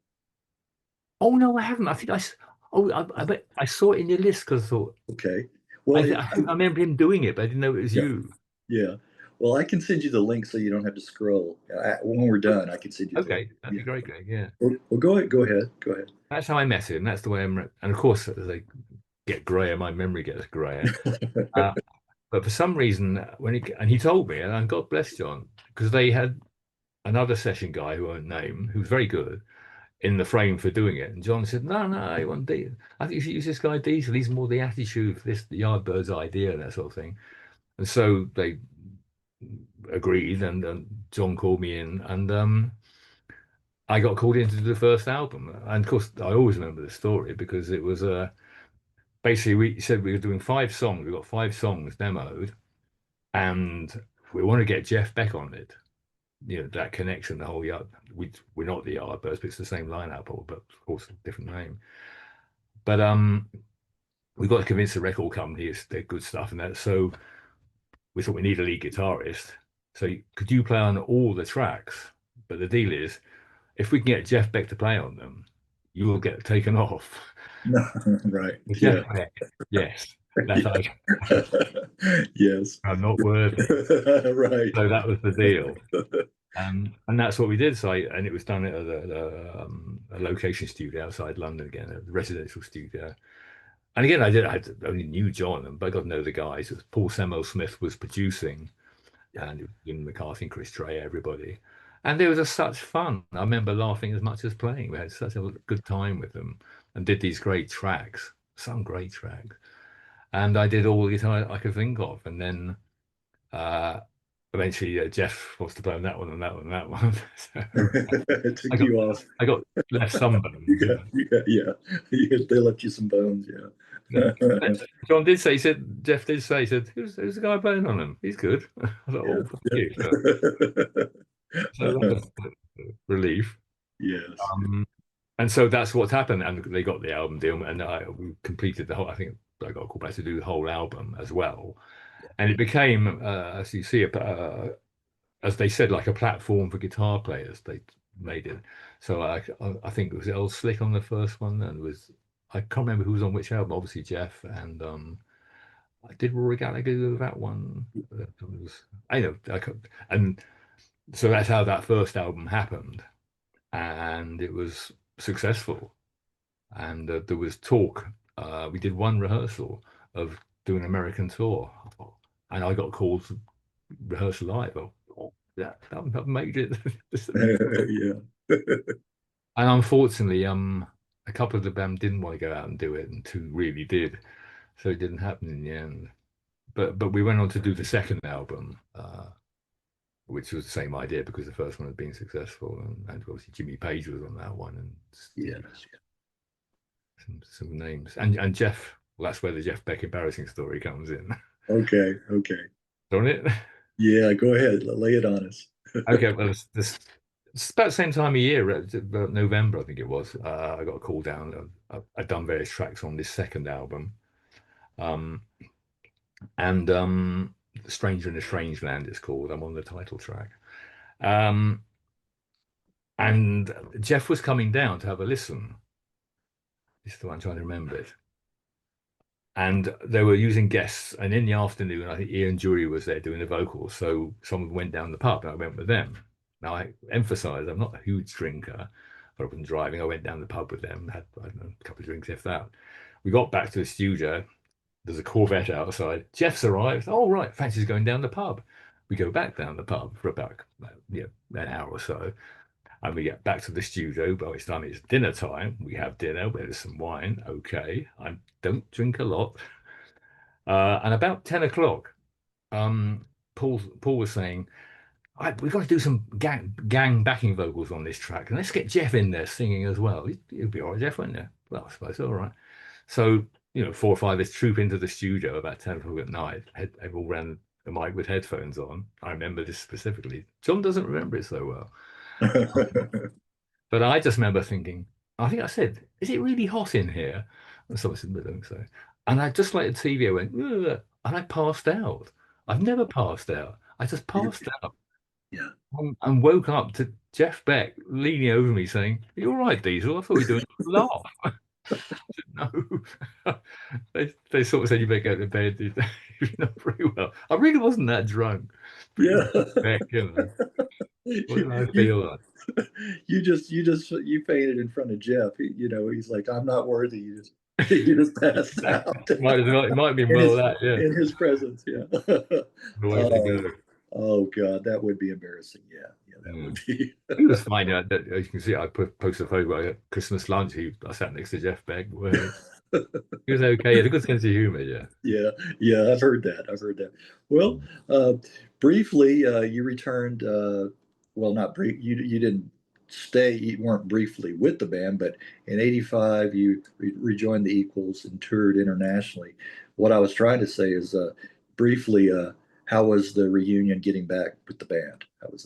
Oh no, I haven't. I think I bet I saw it in your list because I thought Okay. Well, I remember him doing it, but I didn't know it was yeah, you. yeah. Well, I can send you the link so you don't have to scroll. When we're done, I can send you the link. Okay, that'd be great, Greg. Yeah, Well, go ahead. Go ahead. Go ahead. that's how I met him. That's the way and of course, as I get grayer, my memory gets grayer. Uh, but for some reason, he told me, and God bless John, because they had another session guy who won't name, who was very good in the frame for doing it. And John said, "No, no, I want Diesel. I think you should use this guy Diesel. He's more the attitude for this, the Yardbirds idea, and that sort of thing." And so they agreed, and John called me in, and I got called in to do the first album. And of course, I always remember the story because it was basically we said we were doing 5 songs. We got 5 songs demoed, and we want to get Jeff Beck on it. That connection, the whole yard. We're not the Yardbirds, but it's the same lineup, but of course a different name. But we got to convince the record company they're good stuff and that. So we thought we need a lead guitarist. So could you play on all the tracks? But the deal is, if we can get Jeff Beck to play on them, you will get taken off. No, right. Jeff Beck, yes. That's Yes. I'm not worthy. Right. So that was the deal. And that's what we did. And it was done at a location studio outside London again, a residential studio. And again, I only knew John, but I got to know the guys. Paul Semel-Smith was producing, and it was Jim McCarthy and Chris Trey, everybody. And there was such fun. I remember laughing as much as playing. We had such a good time with them and did these great tracks, some great tracks. And I did all the guitar I could think of. And then eventually Jeff wants to play on that one and that one and that one. So It took you off. I got left sunburned. Yeah. They left you some bones. Yeah. John did say, Jeff did say, he said, who's the guy playing on him? He's good. I was like, Yeah. oh, fuck you. So that was relief. Yes. And so that's what's happened. And they got the album deal, and we completed the whole. I think I got called back to do the whole album as well. And it became, as you see, as they said, like a platform for guitar players. They made it. So I think it was Earl Slick on the first one, and I can't remember who was on which album. Obviously Jeff, and I did Rory Gallagher do that one. And so that's how that first album happened, and it was successful. And there was talk. We did one rehearsal of doing an American tour, and I got called to rehearse live. That made it. Yeah. And unfortunately, a couple of the band didn't want to go out and do it, and 2 really did, so it didn't happen in the end. But we went on to do the second album, which was the same idea because the first one had been successful, and obviously Jimmy Page was on that one, and Yes. some names, and Jeff. Well, that's where the Jeff Beck embarrassing story comes in. Okay. Don't it? Yeah, go ahead. Lay it on us. Okay, well, it's about the same time of year, about November, I think it was. I got a call down. I'd done various tracks on this second album. And Stranger in a Strange Land, it's called. I'm on the title track. And Jeff was coming down to have a listen. This is the one I'm trying to remember it. And they were using guests. And in the afternoon, I think Ian Drury was there doing the vocals. So someone went down the pub and I went with them. Now, I emphasize, I'm not a huge drinker, but I wasn't driving. I went down the pub with them, had, I don't know, a couple of drinks, if that. We got back to the studio. There's a Corvette outside. Jeff's arrived. Oh, right. Fancy's going down the pub. We go back down the pub for about an hour or so. And we get back to the studio. By which time it's dinner time. We have dinner. There's some wine. Okay. I don't drink a lot. And about 10 o'clock, Paul was saying, we've got to do some gang backing vocals on this track. And let's get Jeff in there singing as well. He'll be all right, Jeff, won't you? Well, I suppose all right. So 4 or 5 of us troop into the studio about 10 o'clock at night. They all ran the mic with headphones on. I remember this specifically. John doesn't remember it so well. But I just remember thinking, I think I said, is it really hot in here? And so I said, I don't think so. And I just like the TV, I went, ugh, and I passed out. I've never passed out. I just passed out Yeah. and woke up to Jeff Beck leaning over me saying, "Are you all right, Diesel? I thought we were doing a laugh." I said, no. They sort of said, you better go to bed. You're not very well. I really wasn't that drunk. But Yeah. Beck, what did I You, feel like? you painted in front of Jeff. He's like, I'm not worthy. You just passed out It might have been in well his that, yeah. in his presence. Yeah. The way they Oh, go. oh God, that would be embarrassing. Yeah, yeah, that would be. It was fine. As you can see, I posted a photo at Christmas lunch. I sat next to Jeff Beck. He was okay. He had a good sense of humor. Yeah. Yeah, yeah, I've heard that. I've heard that. Well, uh, briefly, you returned. Well, not brief. You didn't stay. You weren't briefly with the band, but in '85 you rejoined the Equals and toured internationally. What I was trying to say is, briefly, how was the reunion getting back with the band? How was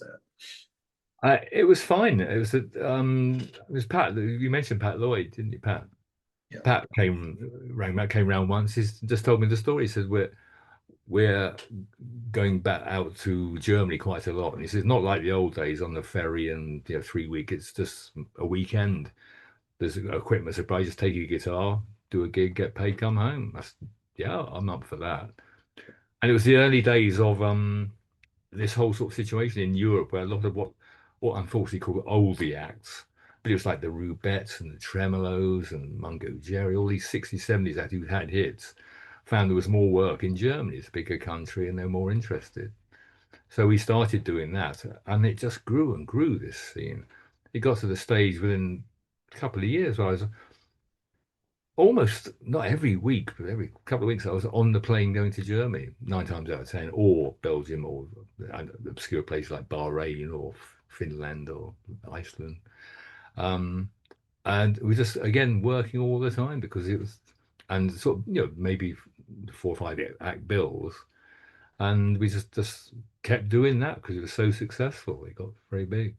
that? It was fine. It was Pat. You mentioned Pat Lloyd, didn't you, Pat? Yeah, Pat came round once. He's just told me the story. He said we're going back out to Germany quite a lot, and he says not like the old days on the ferry and 3 week. It's just a weekend. There's equipment supply. Just take your guitar, do a gig, get paid, come home. Yeah, I'm up for that. And it was the early days of this whole sort of situation in Europe where a lot of what unfortunately called oldie acts, but it was like the Rubettes and the Tremolos and Mungo Jerry, all these 60s, 70s acts who had hits, found there was more work in Germany. It's a bigger country and they're more interested. So we started doing that and it just grew and grew, this scene. It got to the stage within a couple of years where I was almost not every week, but every couple of weeks, I was on the plane going to Germany, 9 times out of 10, or Belgium, or obscure places like Bahrain, or Finland, or Iceland. Um, and we just, again, working all the time because it was, and sort of, maybe 4 or 5 act bills. And we just kept doing that because it was so successful. It got very big.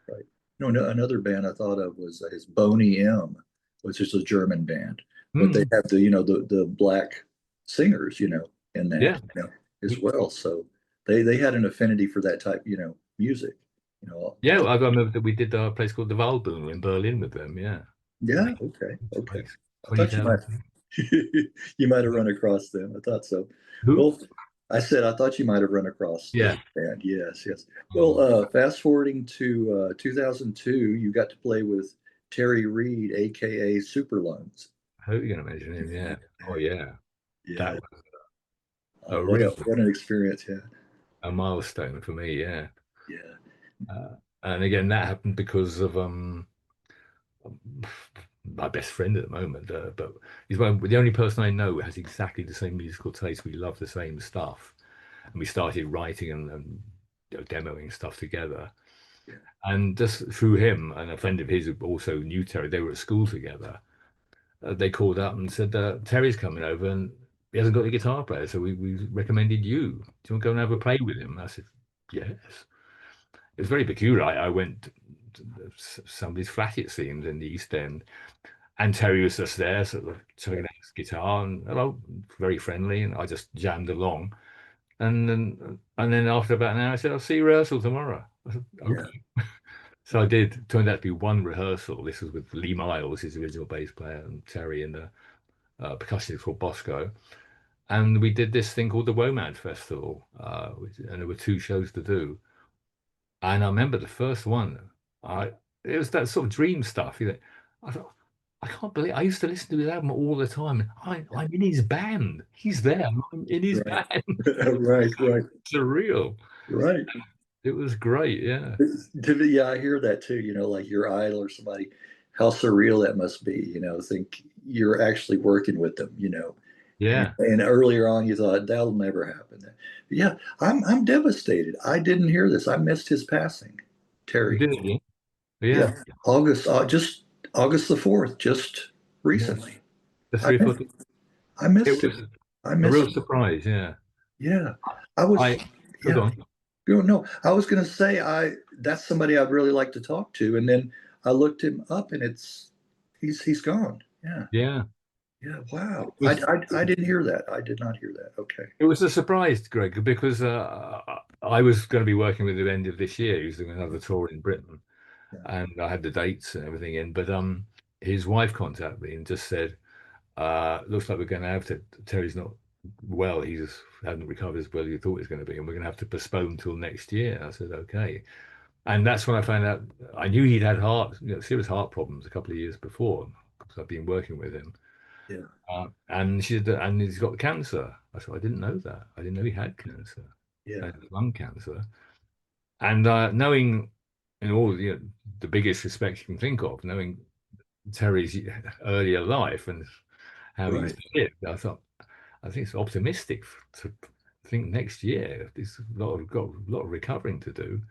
right. No, another band I thought of was is Boney M, which is a German band, but they Mm, have the black singers, in that, yeah. as well. So they had an affinity for that type, music, Yeah, I remember that we did a place called the Waldbühne in Berlin with them. Yeah. Yeah, Like, okay, okay. like I thought you 20,000. might you might have run across them. I thought so. Who? Well, I said I thought you might have run across Yeah. the band. Yes, yes. Well, Oh, fast forwarding to 2002, you got to play with Terry Reid, aka Super Lungs. I hope you're going to mention him. Yeah. Oh, yeah. That Yeah, was a real what an experience. Yeah, a milestone for me. Yeah. yeah, And again, that happened because of my best friend at the moment. But he's the only person I know who has exactly the same musical taste. We love the same stuff, and we started writing and demoing stuff together. yeah, And just through him and a friend of his who also knew Terry, they were at school together. They called up and said, Terry's coming over and he hasn't got a guitar player, so we recommended you. Do you want to go and have a play with him? I said, yes. It was very peculiar. I went to somebody's flat, it seemed, in the East End, and Terry was just there, sort of showing out his guitar, and hello, very friendly, and I just jammed along. And then after about an hour, I said, I'll see you rehearsal tomorrow. I said, yeah, okay. So I did. Turned out to be one rehearsal. This was with Lee Miles, his original bass player, and Terry, and the percussionist called Bosco. And we did this thing called the Womad Festival, and there were 2 shows to do. And I remember the first one, I it was that sort of dream stuff. I thought, I can't believe I used to listen to his album all the time. And I'm in his band. He's there. I'm in his right, band. right, right, Surreal. right. It was great. Yeah. Yeah, I hear that too. Like your idol or somebody, how surreal that must be. Think you're actually working with them. Yeah. And earlier on, you thought that'll never happen. But yeah, I'm devastated. I didn't hear this. I missed his passing, You Terry. did it. Yeah, Yeah. just August the 4th, just Yeah. recently. The I three didn't, foot. I It missed it. was I a real missed it. surprise. Yeah. Yeah, I was. I Hold Yeah, on. no, I was going to say that's somebody I'd really like to talk to, and then I looked him up, and he's gone. Yeah, Yeah. yeah. It Wow, was I didn't hear that. I did not hear that. Okay. it was a surprise, Greg, because I was going to be working with him at the end of this year. He was doing another tour in Britain, Yeah, and I had the dates and everything in. But his wife contacted me and just said, "Looks like we're going to have to. Terry's not well. He just hadn't recovered as well as you thought he was going to be, and we're going to have to postpone till next year." I said, "Okay." And that's when I found out. I knew he'd had serious heart problems a couple of years before because I've been working with him. yeah, And she said, and he's got cancer. I said, I didn't know that. I didn't know he had cancer, yeah. lung cancer. And knowing, in all the biggest respect you can think of, knowing Terry's earlier life and how he's Right. lived, I think it's optimistic to think next year. There's got a lot of recovering to do.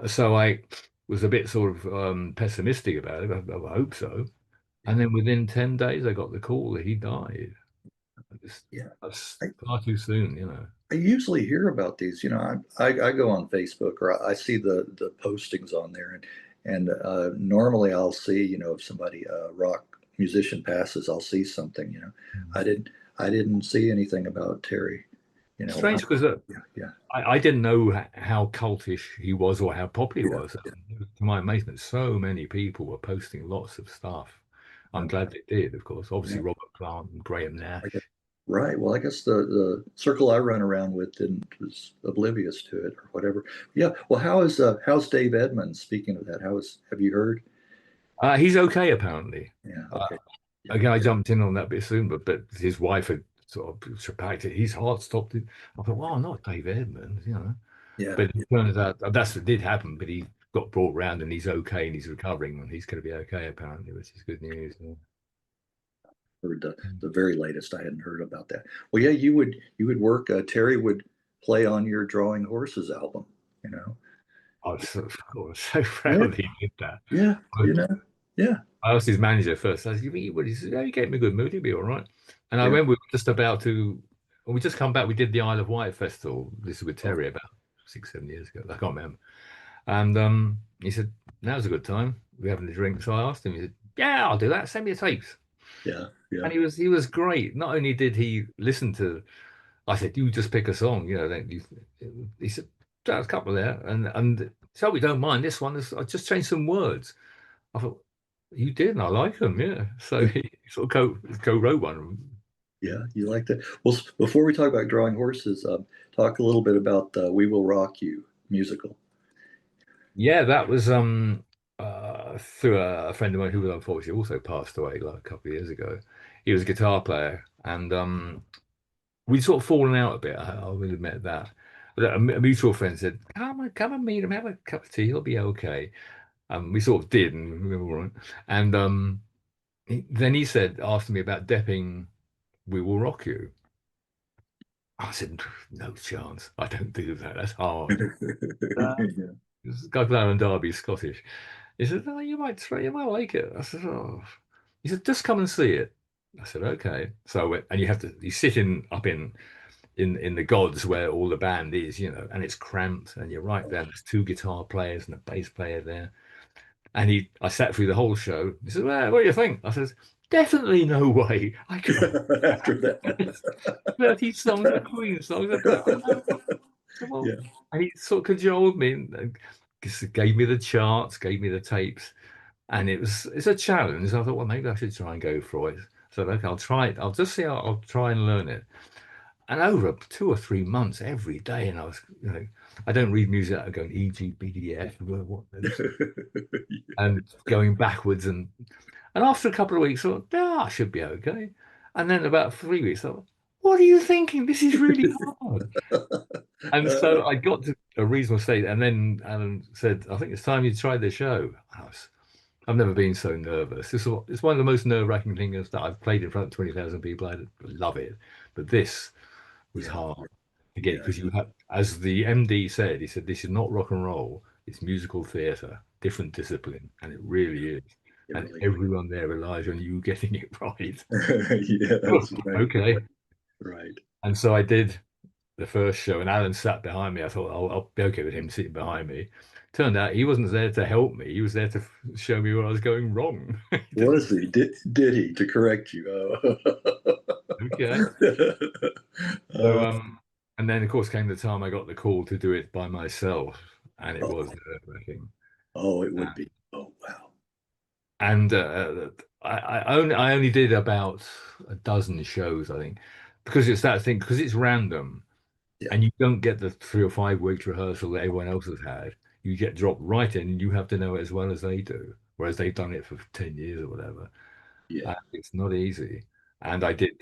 So I was a bit sort of pessimistic about it. I hope so. Yeah, And then within 10 days, I got the call that he died. yeah. That's I, far too soon. I usually hear about these. I go on Facebook or I see the postings on there, and normally I'll see, if somebody rock musician passes, I'll see something. Mm. I didn't I didn't see anything about Terry. Strange because Yeah, yeah, I didn't know how cultish he was or how popular he yeah, was. yeah, To my amazement, so many people were posting lots of stuff. I'm yeah, glad they did, of course. Obviously, yeah. Robert Plant and Graham I guess, Nash. right. Well, I guess the circle I run around with didn't was oblivious to it or whatever. Yeah. Well, how's Dave Edmunds? Speaking of that, have you heard? He's okay, apparently. Yeah. Uh, Okay. Yeah. Again, I Yeah. jumped in on that bit soon, but his wife had sort of packed it. His heart stopped. I thought, well, not Dave Edmunds. Yeah. But it turns out that's what did happen. But he got brought round and he's okay and he's recovering and he's going to be okay apparently, which is good news. Yeah. Heard the very latest. I hadn't heard about that. Well, yeah, you would work. Terry would play on your Drawing Horses album. You know. I was so Yeah. proud he did that. Yeah. I, Yeah. I asked his manager first. I said, He said, "Yeah, he gave me a good mood. He'll be all right." And I Yeah. remember we were just about to, when we just come back. We did the Isle of Wight festival. This is with Oh, Terry about 6, 7 years ago. I can't remember. And he said, "Now's a good time. We're having a drink." So I asked him. He said, "Yeah, I'll do that. Send me your tapes." yeah. Yeah. And he was great. Not only did he listen to, I said, "You just pick a song, Then he said, "There's a couple there, and so we don't mind this one. I just changed some words." I thought, "You did, and I like them, yeah." So Yeah. he sort of co-wrote one. Yeah. You like that? Well, before we talk about Drawing Horses, talk a little bit about "We Will Rock You" musical. Yeah, that was through a friend of mine who unfortunately also passed away like a couple of years ago. He was a guitar player, and we'd sort of fallen out a bit. I will admit that. But a mutual friend said, come and meet him, have a cup of tea, he'll be okay." We sort of did, and we were all right. And then he said, asked me about depping "We Will Rock You." I said, "No chance. I don't do that. That's hard." Yeah. This guy Glenn Derby's Scottish. He said, "Oh, you might like it." I said, "Oh." He said, "Just come and see it." I said, "Okay." So I went, and you sit up in the gods where all the band is, and it's cramped, and you're right there. There's two guitar players and a bass player there. And I sat through the whole show. He said, "Well, what do you think?" I said, "Definitely no way. I could After that. 30 songs of Queen songs. I don't know." Well, Yeah. and he sort of cajoled me and just gave me the charts, gave me the tapes, and it's a challenge. I thought, well, maybe I should try and go for it. So okay, I'll try it. I'll just see. I'll try and learn it. And over 2 or 3 months, every day, and I don't read music. I'm going E G B D F, what and going backwards, and after a couple of weeks, I thought, "Yeah, I should be okay." And then about 3 weeks, I thought, "What are you thinking? This is really hard." And so I got to a reasonable state, and then Alan said, "I think it's time you try the show." I've never been so nervous. It's one of the most nerve-wracking things that I've played in front of 20,000 people. I love it, but this was Yeah. hard to get Yeah. because you have, as the MD said, he said, "This is not rock and roll. It's musical theatre, different discipline," and it really is. It and really everyone there relies on you getting it right. yes, right, Okay. right. And so I did the first show, and Alan sat behind me. I thought I'll be okay with him sitting behind me. Turned out he wasn't there to help me. He was there to show me where I was going wrong. He Was didn't. he? Did he to correct you? Okay. So Uh, and then of course came the time I got the call to do it by myself, and it was oh, nerve-wracking. oh, it would be. Oh, wow. And I only did about a dozen shows, I think, because it's that thing, because it's random Yeah, and you don't get the 3 or 5 weeks rehearsal that everyone else has had. You get dropped right in and you have to know it as well as they do, whereas they've done it for 10 years or whatever. yeah, It's not easy. And I did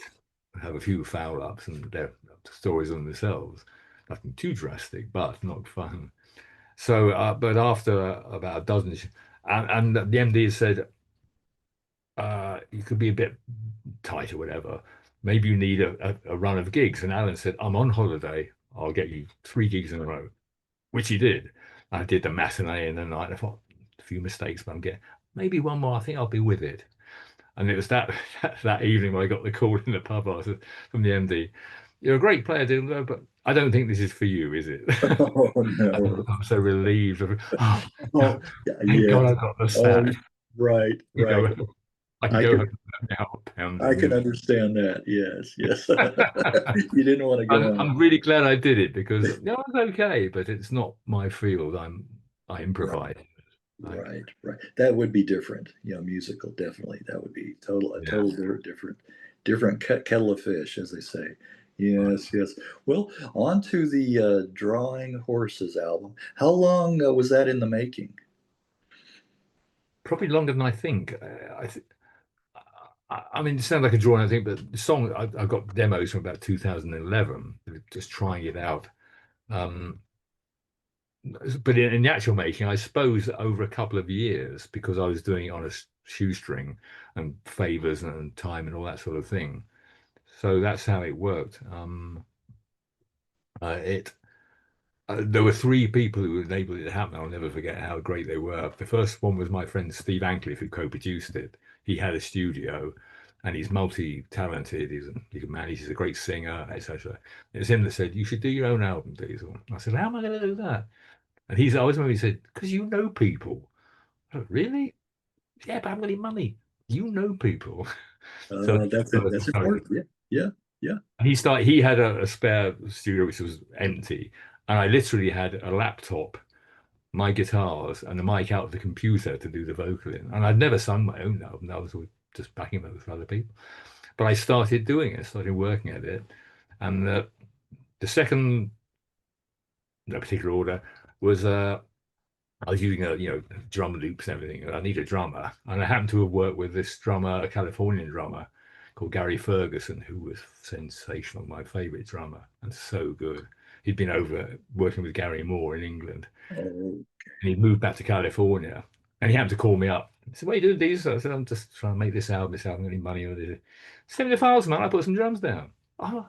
have a few foul ups, and they're stories on themselves. Nothing too drastic, but not fun. So, but after about a dozen, and the MD said, you could be a bit tight or whatever. Maybe you need a run of gigs. And Alan said, I'm on holiday. I'll get you 3 gigs in a row, which he did. I did the matinee in the night. I thought, a few mistakes, but I'm getting maybe one more. I think I'll be with it. And it was that evening when I got the call in the pub from the MD. You're a great player, Dildo, but I don't think this is for you, is it? Oh no. I'm so relieved. Oh, Oh, yeah, thank yeah. God I got the Oh, sack. right, You right. go, I can I go can home now, I can pounding. understand that. Yes, yes. You didn't want to go on. I'm really glad I did it because no, it's okay, but it's not my field. I Right, improvise. Like, right, right. That would be different. Musical, definitely. That would be a yeah, total different kettle of fish, as they say. right. Yes, yes. Well, on to the Drawing Horses album. How long was that in the making? Probably longer than I think. I mean, it sounds like a drawing, I think, but the song I've got demos from about 2011, just trying it out. Um, but in the actual making, I suppose over a couple of years because I was doing it on a shoestring and favors and time and all that sort of thing. So that's how it worked. It There were 3 people who enabled it to happen. I'll never forget how great they were. The first one was my friend Steve Ancliffe, who co-produced it. He had a studio, and he's multi-talented. He can manage. He's a great singer, etc. It's him that said, "You should do your own album, Diesel." I said, "How am I going to do that?" And I always remember he said, "Because you know people." I said, "Really? Yeah, but I haven't got any money. You know people." So that's That's the it. first That's encouragement. important. Yeah, yeah, yeah. He had a spare studio which was empty, and I literally had a laptop, my guitars, and the mic out of the computer to do the vocal in. And I'd never sung my own album. I was always just backing them with other people. But I started doing it, started working at it. And the second, no particular order, was I was using drum loops and everything. I need a drummer, and I happened to have worked with this drummer, a Californian drummer called Gary Ferguson, who was sensational, my favorite drummer, and so good. He'd been over working with Gary Moore in England, Oh, and he'd moved back to California, and he happened to call me up. He said, "What are you doing, these?" I said, "I'm just trying to make this album. This album, any money or this." Send me the files, man. I put some drums down. Oh,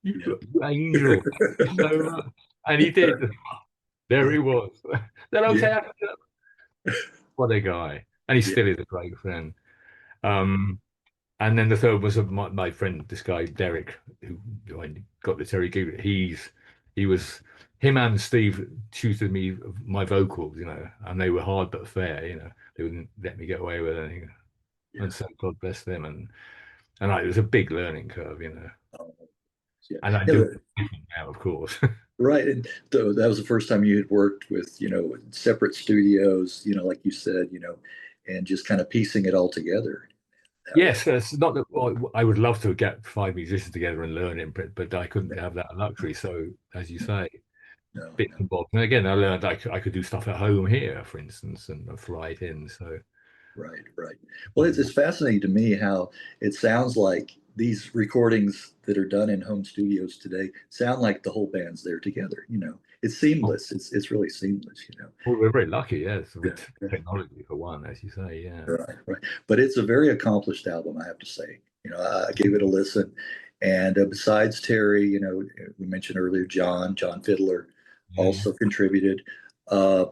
you, yeah. you angel! Thank you so much. And he did. There he was. Then Yeah, okay, what a guy. And he yeah. still is a great friend. Um, and then the third was my friend, this guy, Derek, who I got the Terry gig. He was, him and Steve tutored me my vocals, and they were hard but fair, they wouldn't let me get away with anything. Yeah. And so God bless them. And it was a big learning curve, Oh, yeah. and I Yeah, do it now, of course. right. And so that was the first time you had worked with, separate studios, like you said, and just kind of piecing it all together that way. Yes, it's not that well, I would love to get 5 musicians together and learn it, but I couldn't have that luxury. So, as you say, No, bits no. and bobs. And again, I learned I could do stuff at home here, for instance, and fly it in. So, Right, right. Well, it's fascinating to me how it sounds like these recordings that are done in home studios today sound like the whole band's there together. It's oh, seamless. It's really seamless. well, we're very lucky, yes, Yeah, with yeah. technology for one, as you say, yeah. Right, right. But it's a very accomplished album, I have to say. I gave it a listen, and besides Terry, we mentioned earlier John Fiddler Yeah, yeah. also contributed. Uh,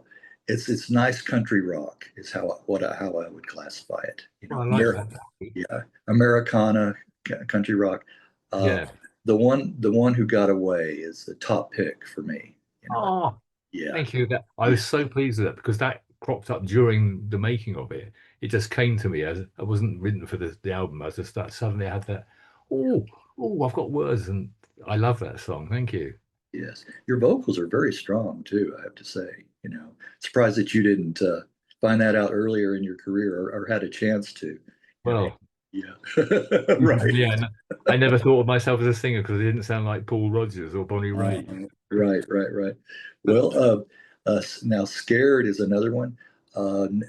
it's nice country rock is how I would classify it. You Well, know, I like that. yeah, Americana country rock. Uh, Yeah. the one who got away is the top pick for me. You know, Oh, yeah, thank you. That I yeah, was so pleased with that because that cropped up during the making of it. It just came to me as I wasn't written for the album. I was just that suddenly I had that. Oh, oh, I've got words, and I love that song. Thank you. yes. Your vocals are very strong too, I have to say. You know, surprised that you didn't find that out earlier in your career or had a chance to. You know, Well, yeah, right. yeah, I never thought of myself as a singer because I didn't sound like Paul Rodgers or Bonnie Uh, Raitt. right. But Well, now scared is another one.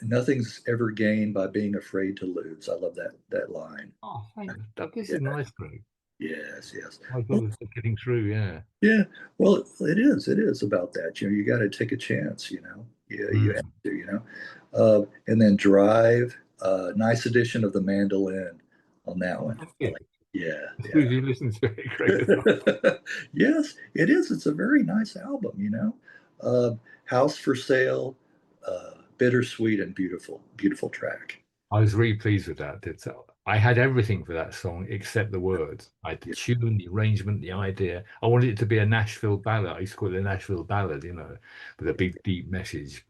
Nothing's ever gained by being afraid to lose. I love that line. oh, thank you. This Yeah, is nice, Greg. yes. I thought Well, it was getting through. Yeah. yeah. Well, it is about that. You know, you got to take a chance. You know, yeah, you have Mm. to. You know, and then drive. Nice addition of the mandolin on that Oh, one. thank I you. like. Yeah, It's yeah. good you listen to it, Greg. Yes, it is. It's a very nice album, you know. Uh, House for Sale, bittersweet and beautiful track. I was really pleased with that. I had everything for that song except the words. I had the Yeah, tune, the arrangement, the idea. I wanted it to be a Nashville ballad. I used to call it a Nashville ballad, with a big, deep message.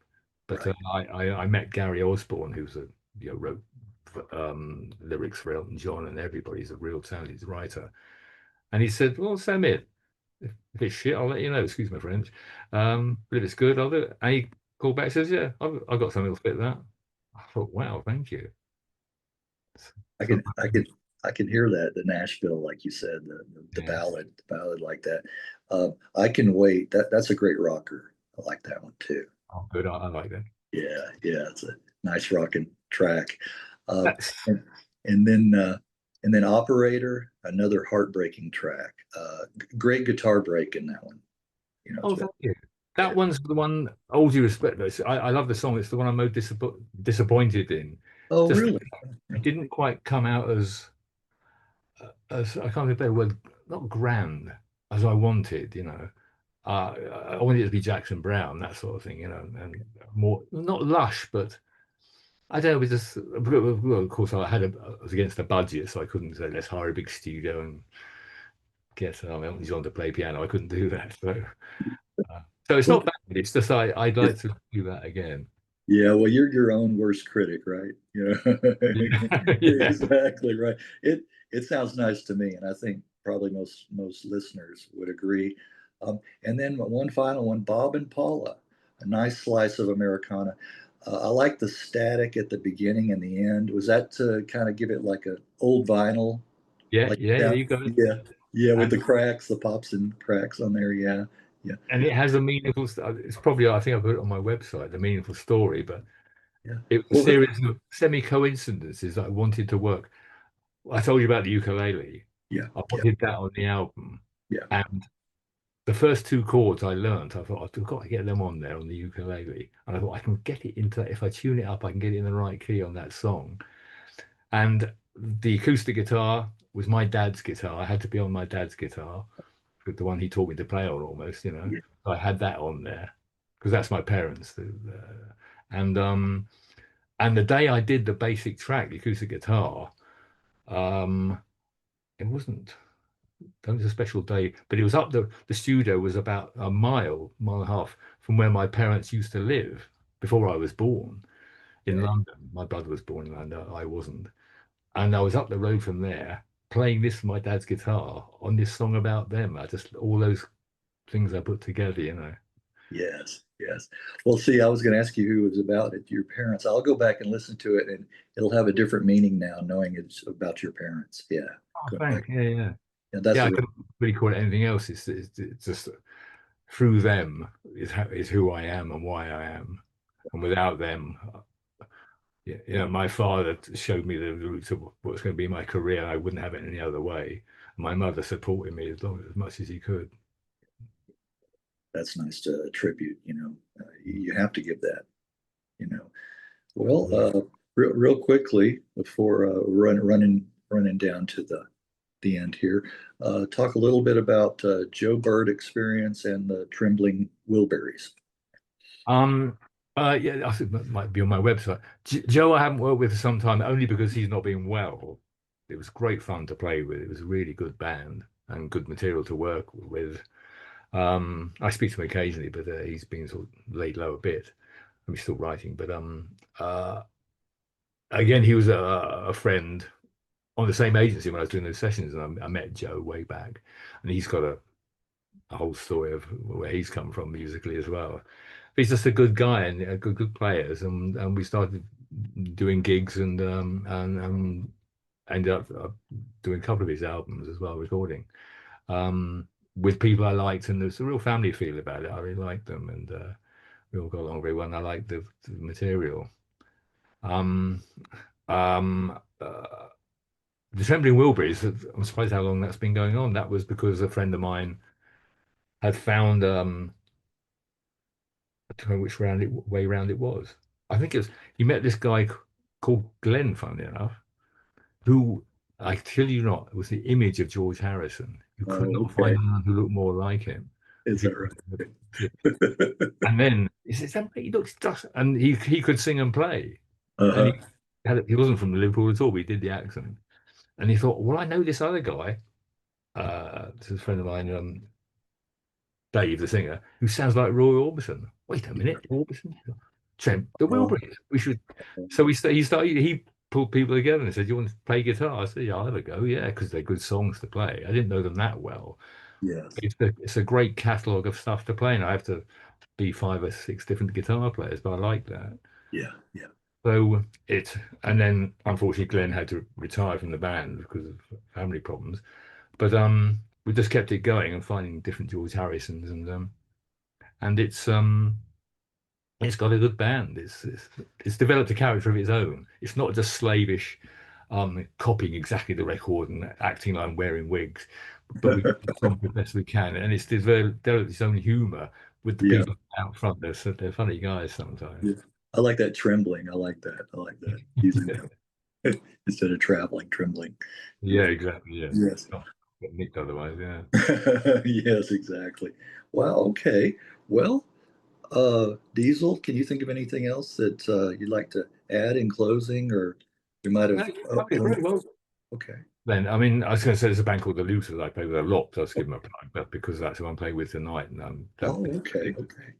But right. I met Gary Osborne, who's wrote lyrics for Elton John and everybody. He's a real talented writer. And he said, "Well, send it. If it's shit, I'll let you know. Excuse my French. But if it's good, I'll do it." And he called back and says, "Yeah, I've got something to fit that." I thought, "Wow, thank you." I So can I can I can hear that the Nashville, like you said, yes. the ballad like that. I can wait. That's a great rocker. I like that one too. Oh, good. I like that. Yeah, it's a nice rocking track. Uh, That's and, and then Operator, another heartbreaking track. Great guitar break in that one. You know, it's oh, well, thank you. yeah, That one's the one. All due respect, though, I love the song. It's the one I'm most disappointed in. oh, Just really? it didn't quite come out as I can't think of a better word, not grand as I wanted. I wanted it to be Jackson Brown, that sort of thing. And more not lush, but I don't know. We just well, of course I was against the budget, so I couldn't say let's hire a big studio and get Elton John to play piano. I couldn't do that. So it's Well, not bad. It's just I'd it, like to do that again. yeah, well, you're your own worst critic, right? You know, Yeah, yeah, exactly right. It sounds nice to me, and I think probably most listeners would agree. And then one final one, Bob and Paula, a nice slice of Americana. I like the static at the beginning and the end. Was that to kind of give it like a old vinyl, yeah, like yeah. yeah, You got it. yeah, with the And cracks, the pops and cracks on there. Yeah, yeah, and it has a meaningful. It's probably I think I put it on my website, the meaningful story. But yeah. it was a Well, series of semi coincidences that I wanted to work. I told you about the ukulele. yeah, I yeah, wanted that on the album, yeah, and the first two chords I learned, I thought I've got to get them on there on the ukulele, and I thought I can get it into if I tune it up, I can get it in the right key on that song. And the acoustic guitar was my dad's guitar. I had to be on my dad's guitar, with the one he taught me to play on almost. yeah. So I had that on there because that's my parents. And um and the day I did the basic track, the acoustic guitar, um, it wasn't that was a special day, but it was up the studio was about a mile and a half from where my parents used to live before I was born in Okay. London. My brother was born in London, I wasn't. And I was up the road from there playing this my dad's guitar on this song about them. I just all those things I put together. Yes. Well, see, I was going to ask you who it was about it, your parents. I'll go back and listen to it, and it'll have a different meaning now, knowing it's about your parents. Yeah, Oh, go back. thanks. Yeah, yeah. Yeah, that's Yeah, a I couldn't really call it anything else. It's just through them is who I am and why I am. And without them, my father showed me the roots of what's going to be my career. I wouldn't have it any other way. My mother supported me as much as he could. that's nice to tribute. You know, you have to give that. You know, well, real quickly before running down to the end here, talk a little bit about Joe Bird experience and the Trembling Wilburys. Um, Yeah, I think that might be on my website. Joe, I haven't worked with for some time, only because he's not been well. It was great fun to play with. It was a really good band and good material to work with. I speak to him occasionally, but he's been sort of laid low a bit. I'm still writing, but again, he was a friend on the same agency when I was doing those sessions, and I met Joe way back, and he's got a whole story of where he's come from musically as well. He's just a good guy and good players, and we started doing gigs and ended up doing a couple of his albums as well, recording with people I liked, and there's a real family feel about it. I really liked them, and we all got along very well. And I liked the material. Um, um, uh, the Trembling Wilburys, I'm surprised how long that's been going on. That was because a friend of mine had found I don't know which way round it was. I think it was he met this guy called Glenn, funnily enough, who I tell you not was the image of George Harrison. You could Oh, not find okay. anyone who looked more like him. Is If you, that right? and then he says, he looks just, and he could sing and play, and Uh-huh. he wasn't from Liverpool at all. But he did the accent, and he thought, well, I know this other guy. This is a friend of mine, Dave, the singer, who sounds like Roy Orbison. Wait a minute, Orbison? The Oh, Wilburys. We should. So he pulled people together and said, "You want to play guitar?" I said, "Yeah, I'll have a go." Yeah, because they're good songs to play. I didn't know them that well. yes. It's a great catalogue of stuff to play, and I have to be five or six different guitar players, but I like that. Yeah, yeah. So and then unfortunately Glenn had to retire from the band because of family problems. But we just kept it going and finding different George Harrisons, and it's got a good band. It's developed a character of its own. It's not just slavish, copying exactly the record and acting like I'm wearing wigs, but we get the song the best we can, and it's developed its own humour with the Yeah, people out front. They're funny guys sometimes. yeah. I like that trembling. I like that. I like that. Using that instead of traveling, trembling. Yeah, exactly. Yeah, Yes. not get nicked otherwise. Yeah. Yes, exactly. Wow, okay. Well, Diesel, can you think of anything else that you'd like to add in closing, or we might No, have you covered it very well. okay. Then, I mean, I was going to say there's a band called the Looters I play with a lot. So I'll just give them a plug, but because that's who I'm playing with tonight, and Oh, okay, okay.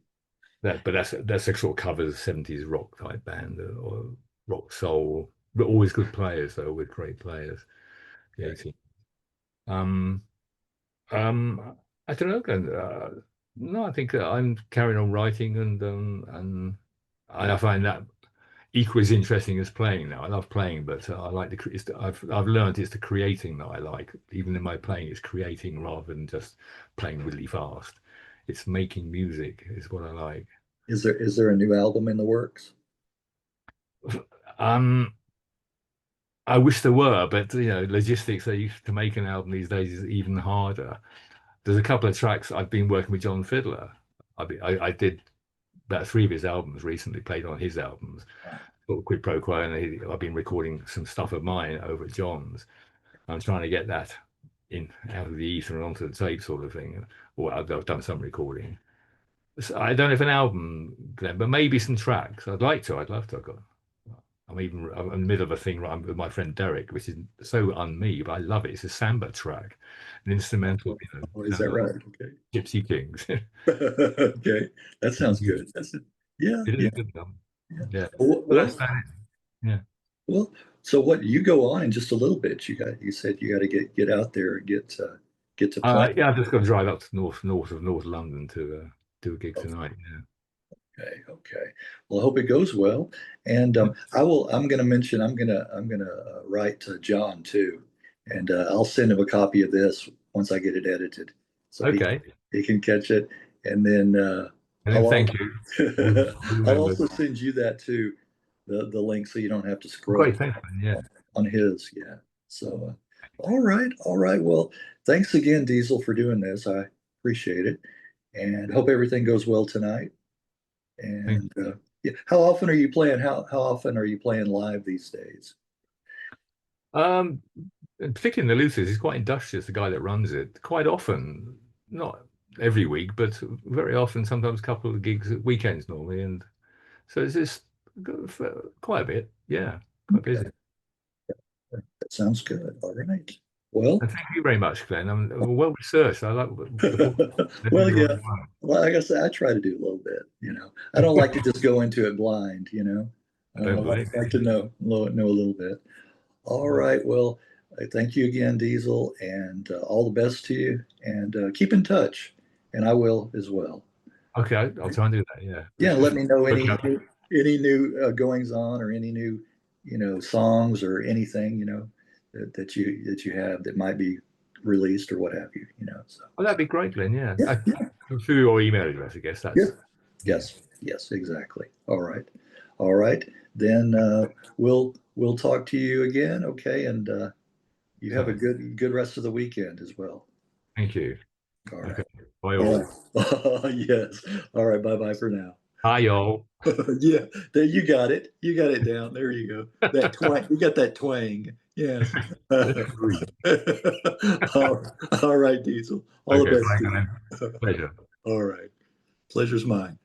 but that's a sort of covers 70s rock type band or rock soul, but always good players though, with great players. The Okay. 18. Um, I don't know. No, I think I'm carrying on writing and I find that equally as interesting as playing now. I love playing, but I like I've learned it's the creating that I like. Even in my playing, it's creating rather than just playing really fast. It's making music is what I like. Is there a new album in the works? Um, I wish there were, but logistics they used to make an album these days is even harder. There's a couple of tracks I've been working with John Fiddler. I did about three of his albums recently, played on his albums, sort of quid pro quo, and I've been recording some stuff of mine over at John's. I'm trying to get that in out of the ether and onto the tape sort of thing. Or I've done some recording. So I don't have an album, Glenn, but maybe some tracks. I'd like to. I'd love to. I'm in the middle of a thing right with my friend Derek, which is so un-me, but I love it. It's a samba track, an instrumental, Oh, is sounds that like right? Okay. Gypsy Kings. Okay. That It sounds good. Yeah, is yeah, a good one. yeah. Yeah. Well, But that's well, that. Yeah. well, so what you go on in just a little bit. You said you got to get out there and get to play. Yeah, I've just got to drive up to north of North London to do a gig tonight. Okay, okay. Well, I hope it goes well. And I'm going to mention. I'm going to write to John too, and I'll send him a copy of this once I get it edited, so Okay. he can catch it. And then And then I'll thank you. We'll I'll remember. also send you that too, the link, so you don't have to scroll Great, thanks, man. Yeah. on his. Yeah. So, all right, all right. Well, thanks again, Diesel, for doing this. I appreciate it, and hope everything goes well tonight. Thank And yeah, how often are you playing? How often are you playing live these days? you. And particularly in the Lucy's, he's quite industrious, the guy that runs it. Quite often, not every week, but very often, sometimes a couple of gigs at weekends normally. And So it's just quite a bit. Yeah, quite busy. That sounds good. All right. Well, And thank you very much, Glenn. I'm well researched. I like the book. well, yeah. Well, like I said, I try to do a little bit. I don't like to just go into it blind. I don't I believe like to know a little bit. All right. Well, thank you again, Diesel, and all the best to you. And keep in touch, and I will as well. Okay, I'll try and do that. Yeah. Yeah, let me know any Okay. any new goings on or any new songs or anything that you have that might be released or what have you. So Oh, that'd be great, Glenn. Yeah. yeah, Through your email address, I guess yeah, that's. yes, exactly. All right. Then we'll talk to you again. Okay, and you have a good rest of the weekend as well. Thank you. All Okay. right. Bye all. Yes. All right. Bye bye for now. Hi y'all. Yeah, there you got it. You got it down. There you go. That twang. You got that twang. Yes. all right, Diesel. All Okay, the best bye, to Glenn. you. Pleasure. All right. Pleasure's mine.